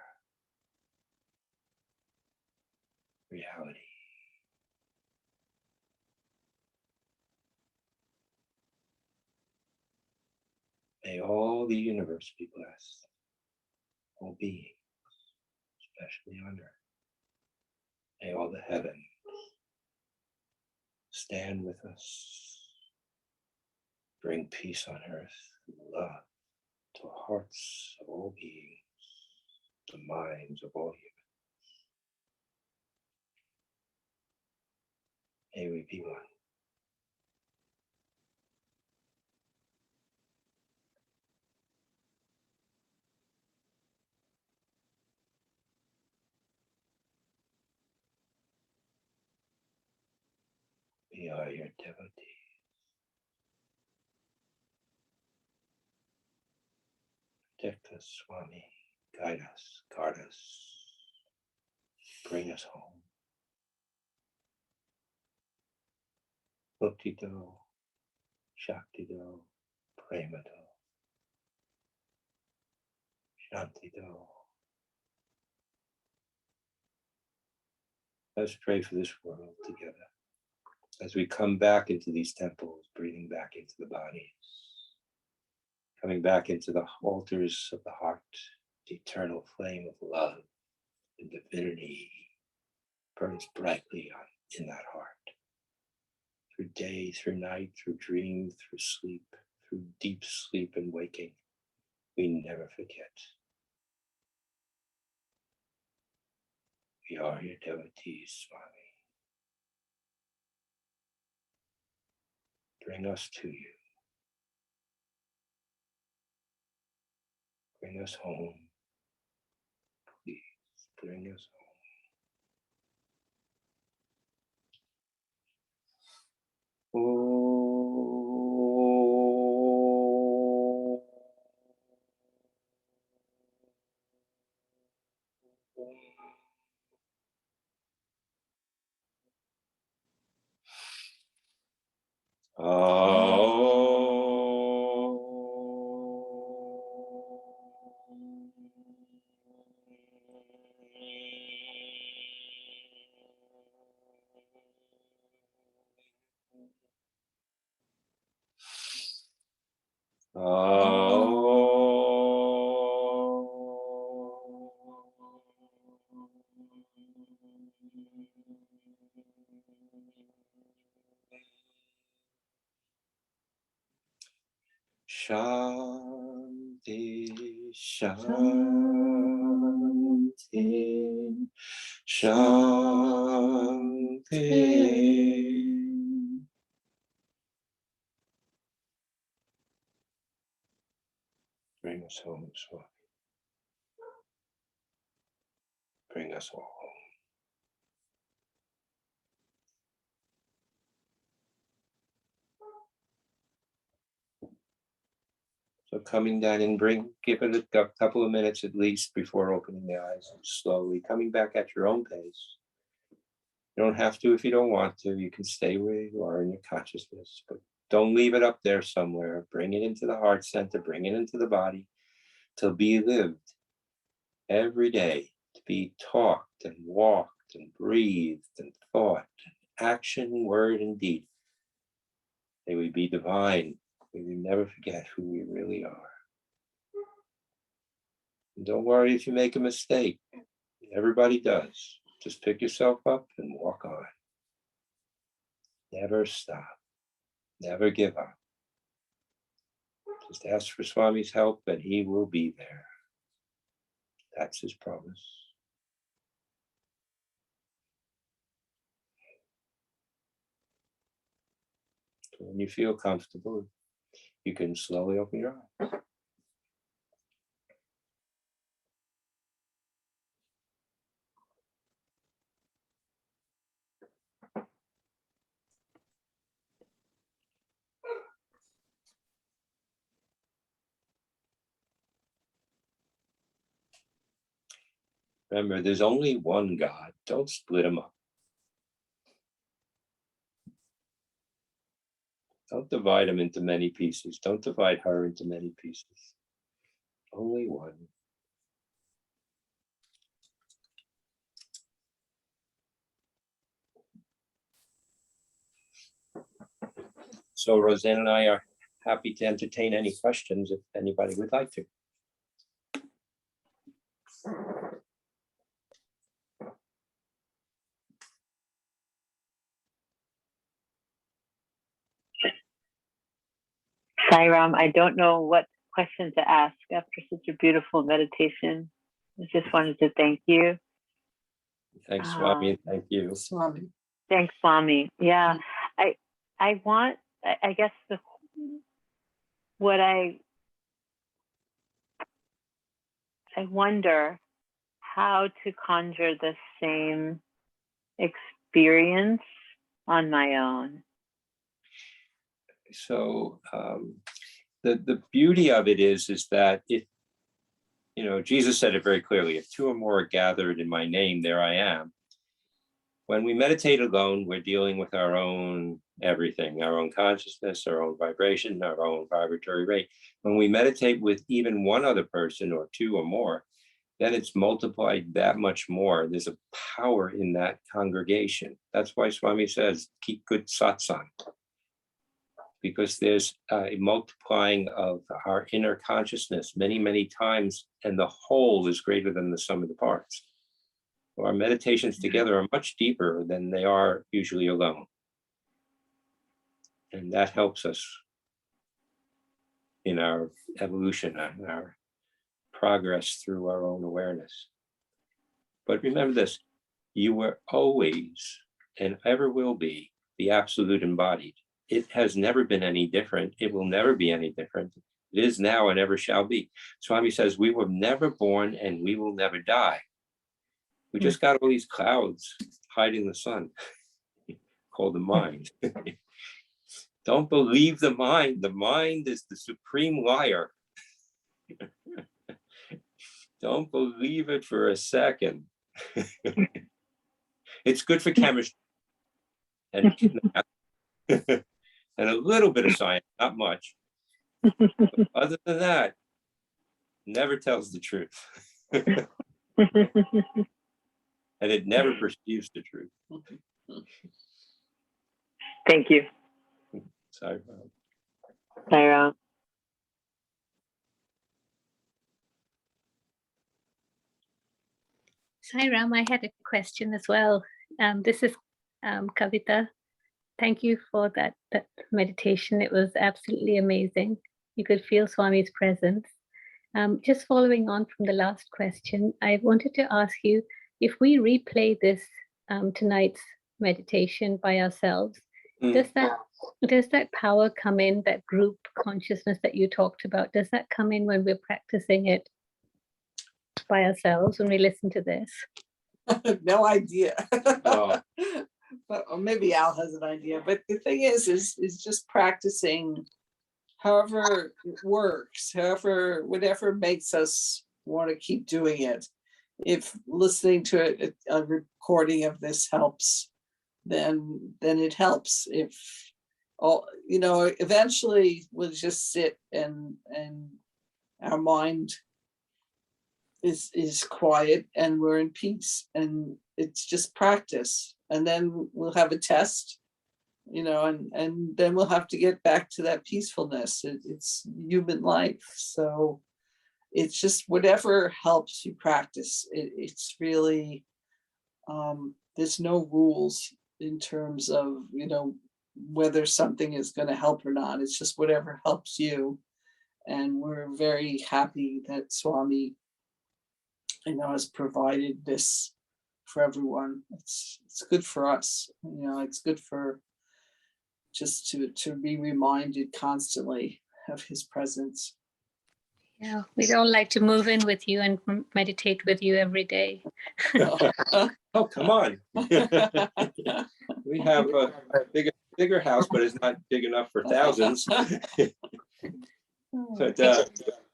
reality. May all the universe be blessed, all beings, especially on earth. May all the heavens stand with us, bring peace on earth, love to the hearts of all beings, the minds of all humans. May we be one. We are your devotees. Protect us, Swami. Guide us, guard us. Bring us home. Bhakti-do, Shakti-do, Prema-do, Shanti-do. Let's pray for this world together. As we come back into these temples, breathing back into the bodies, coming back into the altars of the heart, the eternal flame of love and divinity burns brightly in that heart. Through day, through night, through dream, through sleep, through deep sleep and waking, we never forget. We are your devotees, Swami. Bring us to you. Bring us home. Please bring us home. Shanti, Shanti, Shanti. Bring us home, Swami. Bring us all home. So coming down and give it a couple of minutes at least before opening the eyes, and slowly coming back at your own pace. You don't have to if you don't want to. You can stay where you are in your consciousness, but don't leave it up there somewhere. Bring it into the heart center, bring it into the body to be lived every day, to be talked and walked and breathed and thought, action, word, and deed. May we be divine. May we never forget who we really are. And don't worry if you make a mistake. Everybody does. Just pick yourself up and walk on. Never stop. Never give up. Just ask for Swami's help and he will be there. That's his promise. So when you feel comfortable, you can slowly open your eyes. Remember, there's only one God. Don't split him up. Don't divide him into many pieces. Don't divide her into many pieces. Only one. So Roseanne and I are happy to entertain any questions if anybody would like to. Sairam, I don't know what question to ask after such a beautiful meditation. I just wanted to thank you. Thanks, Swami, and thank you. Swami. Thanks, Swami. Yeah, I want, I guess what I wonder how to conjure the same experience on my own. So the beauty of it is that if, Jesus said it very clearly, if two or more are gathered in my name, there I am. When we meditate alone, we're dealing with our own everything, our own consciousness, our own vibration, our own vibratory rate. When we meditate with even one other person or two or more, then it's multiplied that much more. There's a power in that congregation. That's why Swami says, keep good satsang, because there's a multiplying of our inner consciousness many, many times, and the whole is greater than the sum of the parts. So our meditations together are much deeper than they are usually alone. And that helps us in our evolution and our progress through our own awareness. But remember this, you were always and ever will be the absolute embodied. It has never been any different. It will never be any different. It is now and ever shall be. Swami says, we were never born and we will never die. We just got all these clouds hiding the sun, called the mind. Don't believe the mind. The mind is the supreme liar. Don't believe it for a second. It's good for chemistry and math and a little bit of science, not much. But other than that, never tells the truth. And it never perceives the truth. Thank you. Sorry. Sairam. Sairam, I had a question as well. This is Kavita. Thank you for that meditation. It was absolutely amazing. You could feel Swami's presence. Just following on from the last question, I wanted to ask you, if we replay this tonight's meditation by ourselves, does that power come in, that group consciousness that you talked about, does that come in when we're practicing it by ourselves when we listen to this? No idea. Oh. But, or maybe Al has an idea. But the thing is just practicing however it works, whatever makes us want to keep doing it. If listening to a recording of this helps, then it helps. If eventually we'll just sit and our mind is quiet and we're in peace, and it's just practice. And then we'll have a test, and then we'll have to get back to that peacefulness. It's human life. So it's just whatever helps you practice. It's really, there's no rules in terms of, whether something is going to help or not. It's just whatever helps you. And we're very happy that Swami, has provided this for everyone. It's good for us. It's good for just to be reminded constantly of his presence. Yeah, we'd all like to move in with you and meditate with you every day. Oh, come on. We have a bigger house, but it's not big enough for thousands. But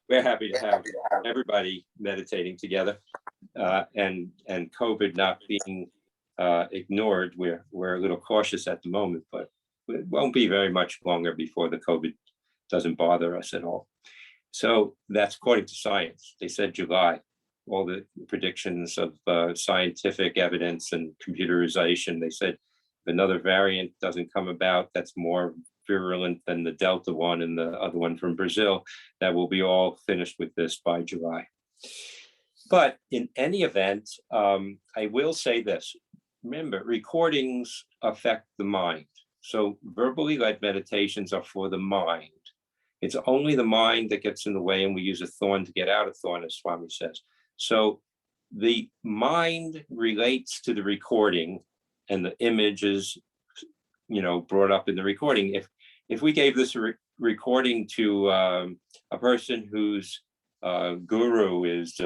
we're happy to have everybody meditating together, and COVID not being ignored. We're a little cautious at the moment, but it won't be very much longer before the COVID doesn't bother us at all. So that's according to science. They said July. All the predictions of scientific evidence and computerization, they said if another variant doesn't come about that's more virulent than the Delta one and the other one from Brazil, that will be all finished with this by July. But in any event, I will say this. Remember, recordings affect the mind. So verbally led meditations are for the mind. It's only the mind that gets in the way, and we use a thorn to get out of thorn, as Swami says. So the mind relates to the recording, and the image is, brought up in the recording. If we gave this recording to a person whose guru is,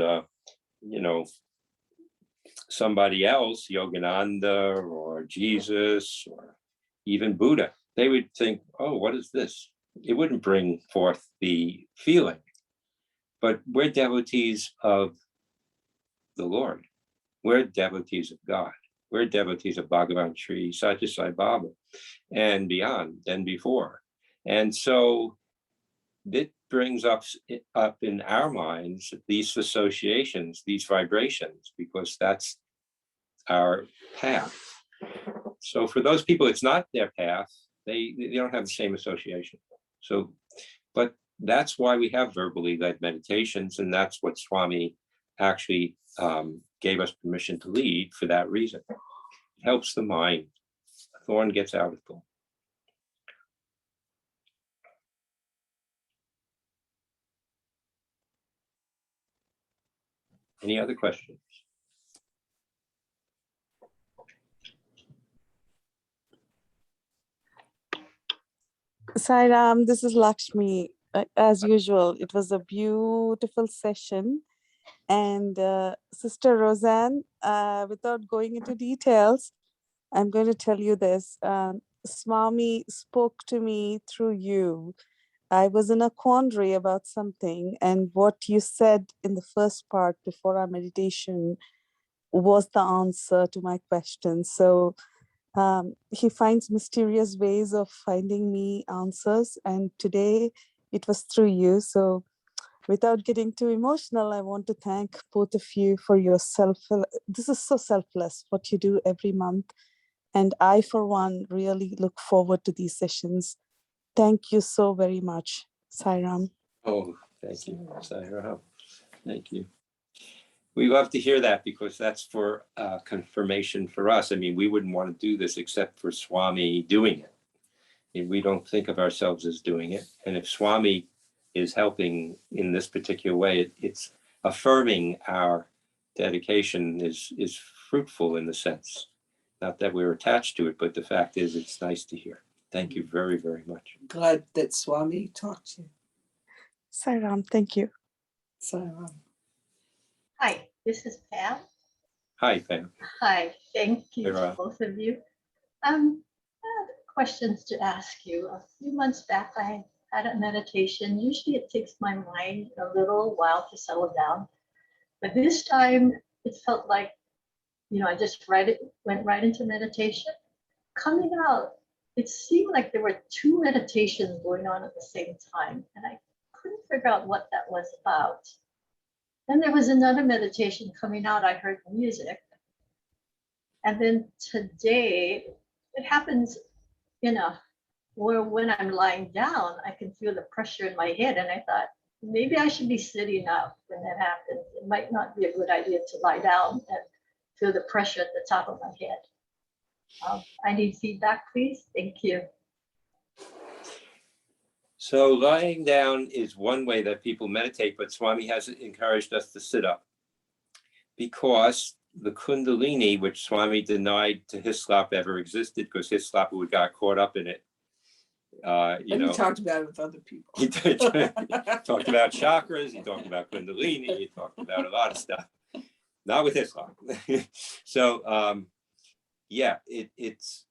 somebody else, Yogananda or Jesus or even Buddha, they would think, oh, what is this? It wouldn't bring forth the feeling. But we're devotees of the Lord. We're devotees of God. We're devotees of Bhagavan Sri Satya Sai Baba and beyond and before. And so it brings up in our minds these associations, these vibrations, because that's our path. So for those people, it's not their path. They don't have the same association. So, but that's why we have verbally led meditations, and that's what Swami actually gave us permission to lead for that reason. It helps the mind. A thorn gets out of thorn. Any other questions? Sai Ram, this is Lakshmi. As usual, it was a beautiful session. And Sister Roseanne, without going into details, I'm going to tell you this. Swami spoke to me through you. I was in a quandary about something, and what you said in the first part before our meditation was the answer to my question. So he finds mysterious ways of finding me answers, and today it was through you. So without getting too emotional, I want to thank both of you for your this is so selfless, what you do every month. And I, for one, really look forward to these sessions. Thank you so very much, Sai Ram. Oh, thank you, Sai Ram. Thank you. We love to hear that, because that's for confirmation for us. I mean, we wouldn't want to do this except for Swami doing it. And we don't think of ourselves as doing it. And if Swami is helping in this particular way, it's affirming our dedication is fruitful in the sense. Not that we're attached to it, but the fact is it's nice to hear. Thank you very, very much. Glad that Swami talked to you. Sai Ram, thank you. Sai Ram. Hi, this is Pam. Hi, Pam. Hi, thank you Hey, to both of you. I have questions to ask you. A few months back, I had a meditation. Usually it takes my mind a little while to settle down. But this time it felt like, I just went right into meditation. Coming out, it seemed like there were two meditations going on at the same time. And I couldn't figure out what that was about. Then there was another meditation coming out. I heard music. And then today, it happens, where when I'm lying down, I can feel the pressure in my head. And I thought, maybe I should be sitting up when that happens. It might not be a good idea to lie down and feel the pressure at the top of my head. I need feedback, please. Thank you. So lying down is one way that people meditate, but Swami has encouraged us to sit up, because the Kundalini, which Swami denied to Hislop ever existed, because Hislop got caught up in it. And he talked about it with other people. He talked about chakras, he talked about Kundalini, he talked about a lot of stuff. Not with Hislop. So it's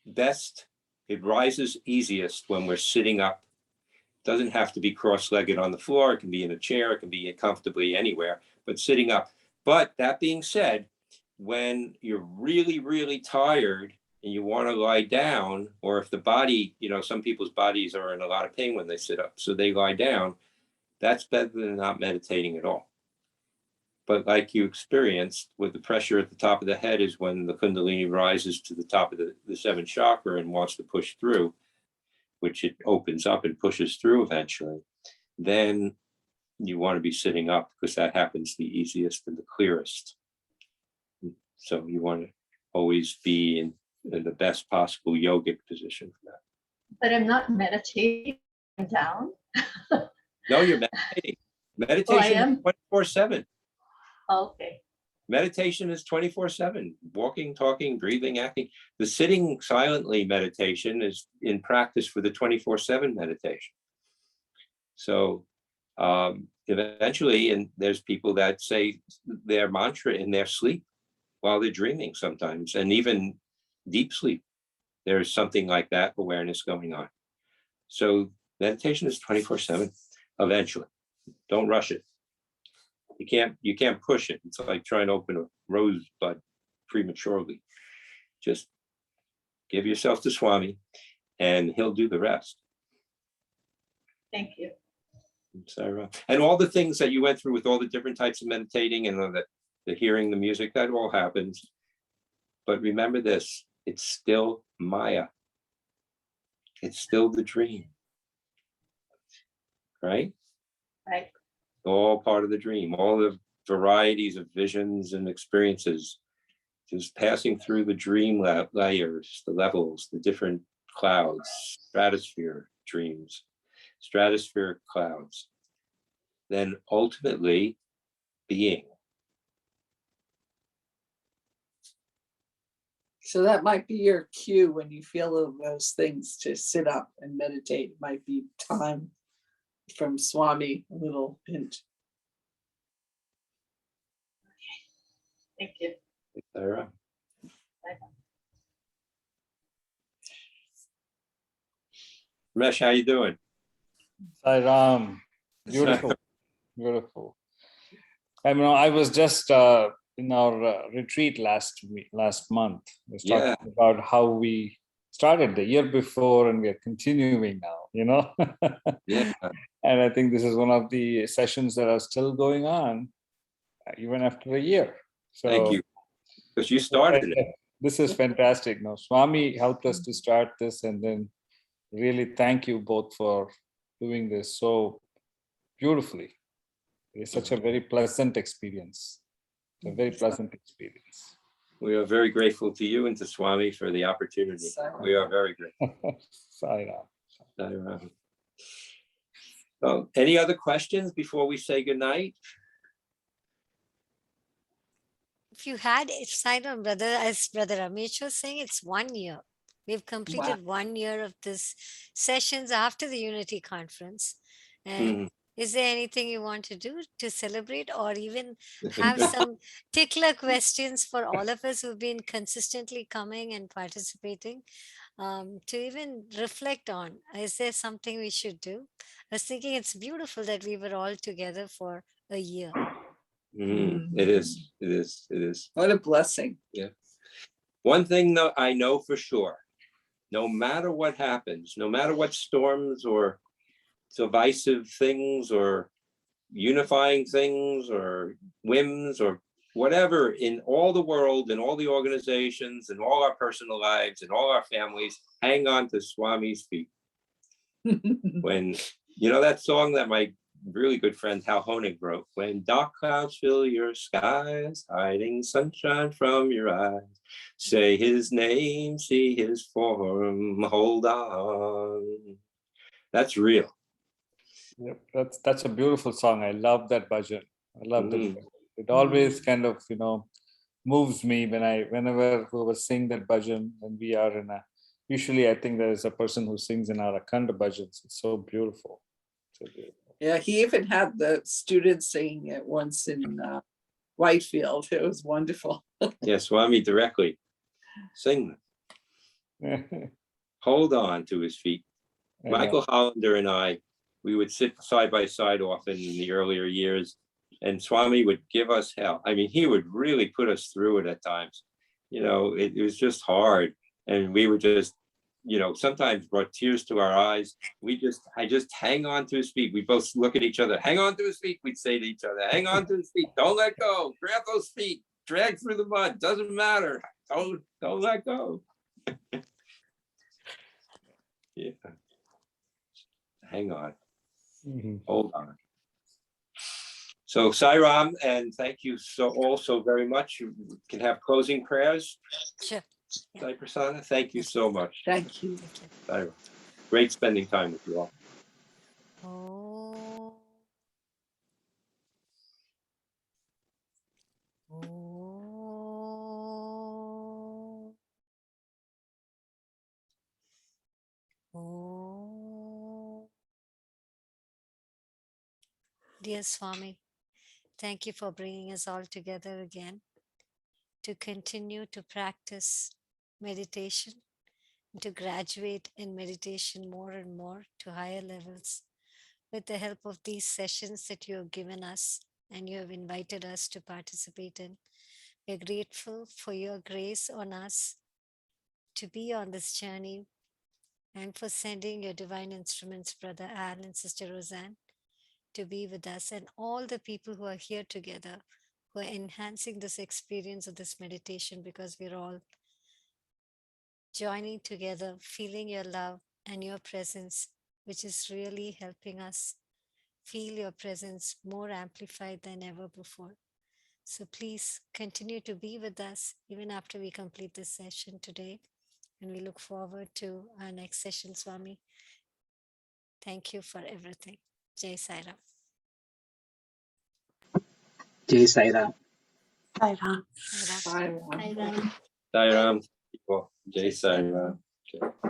best, it rises easiest when we're sitting up. Doesn't have to be cross-legged on the floor. It can be in a chair. It can be comfortably anywhere, but sitting up. But that being said, when you're really, really tired and you want to lie down, or if the body, some people's bodies are in a lot of pain when they sit up, so they lie down, that's better than not meditating at all. But like you experienced with the pressure at the top of the head is when the Kundalini rises to the top of the seventh chakra and wants to push through. which it opens up and pushes through eventually, then you want to be sitting up because that happens the easiest and the clearest. So you want to always be in the best possible yogic position for that. But I'm not meditating down. No, you're meditating. Meditation am? is 24/7. Okay. Meditation is 24/7. Walking, talking, breathing, acting. The sitting silently meditation is in practice for the 24/7 meditation. So eventually, and there's people that say their mantra in their sleep while they're dreaming sometimes, and even deep sleep. There's something like that awareness going on. So meditation is 24/7 eventually. Don't rush it. You can't push it. It's like trying to open a rosebud prematurely. Just give yourself to Swami and he'll do the rest. Thank you. Sarah. And all the things that you went through with all the different types of meditating and the hearing the music, that all happens. But remember this, it's still Maya. It's still the dream. Right? Right. All part of the dream, all the varieties of visions and experiences, just passing through the dream layers, the levels, the different clouds, stratosphere dreams, stratospheric clouds, then ultimately being. So that might be your cue when you feel those things to sit up and meditate. It might be time from Swami, a little hint. Thank you. Sarah. Ramesh, how you doing? Sai Ram, beautiful, beautiful. I mean, I was just in our retreat last month. I was talking about how we started the year before and we are continuing now, you know? Yeah. And I think this is one of the sessions that are still going on, even after a year. So Thank you. Because you started it. This is fantastic. Now, Swami helped us to start this, and then really thank you both for doing this so beautifully. It's such a very pleasant experience. A very pleasant experience. We are very grateful to you and to Swami for the opportunity. We are very grateful. Sai Ram. So, any other questions before we say goodnight? If Sai Ram, brother, as Brother Ramesh was saying, it's 1 year. We've completed 1 year of this sessions after the Unity Conference. And is there anything you want to do to celebrate, or even have some tickler questions for all of us who've been consistently coming and participating, to even reflect on? Is there something we should do? I was thinking it's beautiful that we were all together for a year. It is. What a blessing. Yeah. One thing though, I know for sure, no matter what happens, no matter what storms or divisive things or unifying things or whims or whatever in all the world and all the organizations and all our personal lives and all our families, hang on to Swami's feet. When, you know, that song that my really good friend Hal Honig wrote, when dark clouds fill your skies, hiding sunshine from your eyes, say his name, see his form, hold on. That's real. Yep, that's a beautiful song. I love that bhajan. I love that. It always kind of, you know, moves me whenever whoever sing that bhajan, and we are in a, usually I think there is a person who sings in our Akhanda bhajans. It's so beautiful. So beautiful. Yeah, he even had the students singing it once in Whitefield. It was wonderful. Yeah, Swami directly sing. Hold on to his feet. Michael Hollander and I, we would sit side by side often in the earlier years, and Swami would give us hell. I mean, he would really put us through it at times. You know, it was just hard. And we would just, you know, sometimes brought tears to our eyes. I just hang on to his feet. We both look at each other, hang on to his feet. We'd say to each other, hang on to his feet. Don't let go. Grab those feet. Drag through the mud. Doesn't matter. Don't let go. Yeah. Hang on. Mhm. Hold on. So Sai Ram, and thank you all so very much. You can have closing prayers. Sure. Yeah. Sai Prasanna, thank you Yes. so much. Thank you. Thank you. Sai Ram. Great spending time with you all. Oh. Oh. Oh. Dear Swami, thank you for bringing us all together again to continue to practice meditation, to graduate in meditation more and more to higher levels with the help of these sessions that you have given us and you have invited us to participate in. We're grateful for your grace on us to be on this journey and for sending your divine instruments, Brother Al and Sister Roseanne, to be with us, and all the people who are here together who are enhancing this experience of this meditation, because we're all joining together, feeling your love and your presence, which is really helping us feel your presence more amplified than ever before. So please continue to be with us even after we complete this session today. And we look forward to our next session, Swami. Thank you for everything. Jai Sai Ram. Jai Sai Ram. Sai Ram. Sai Ram. Bye, Ram. Sai Ram. Jai Sai Ram. Okay.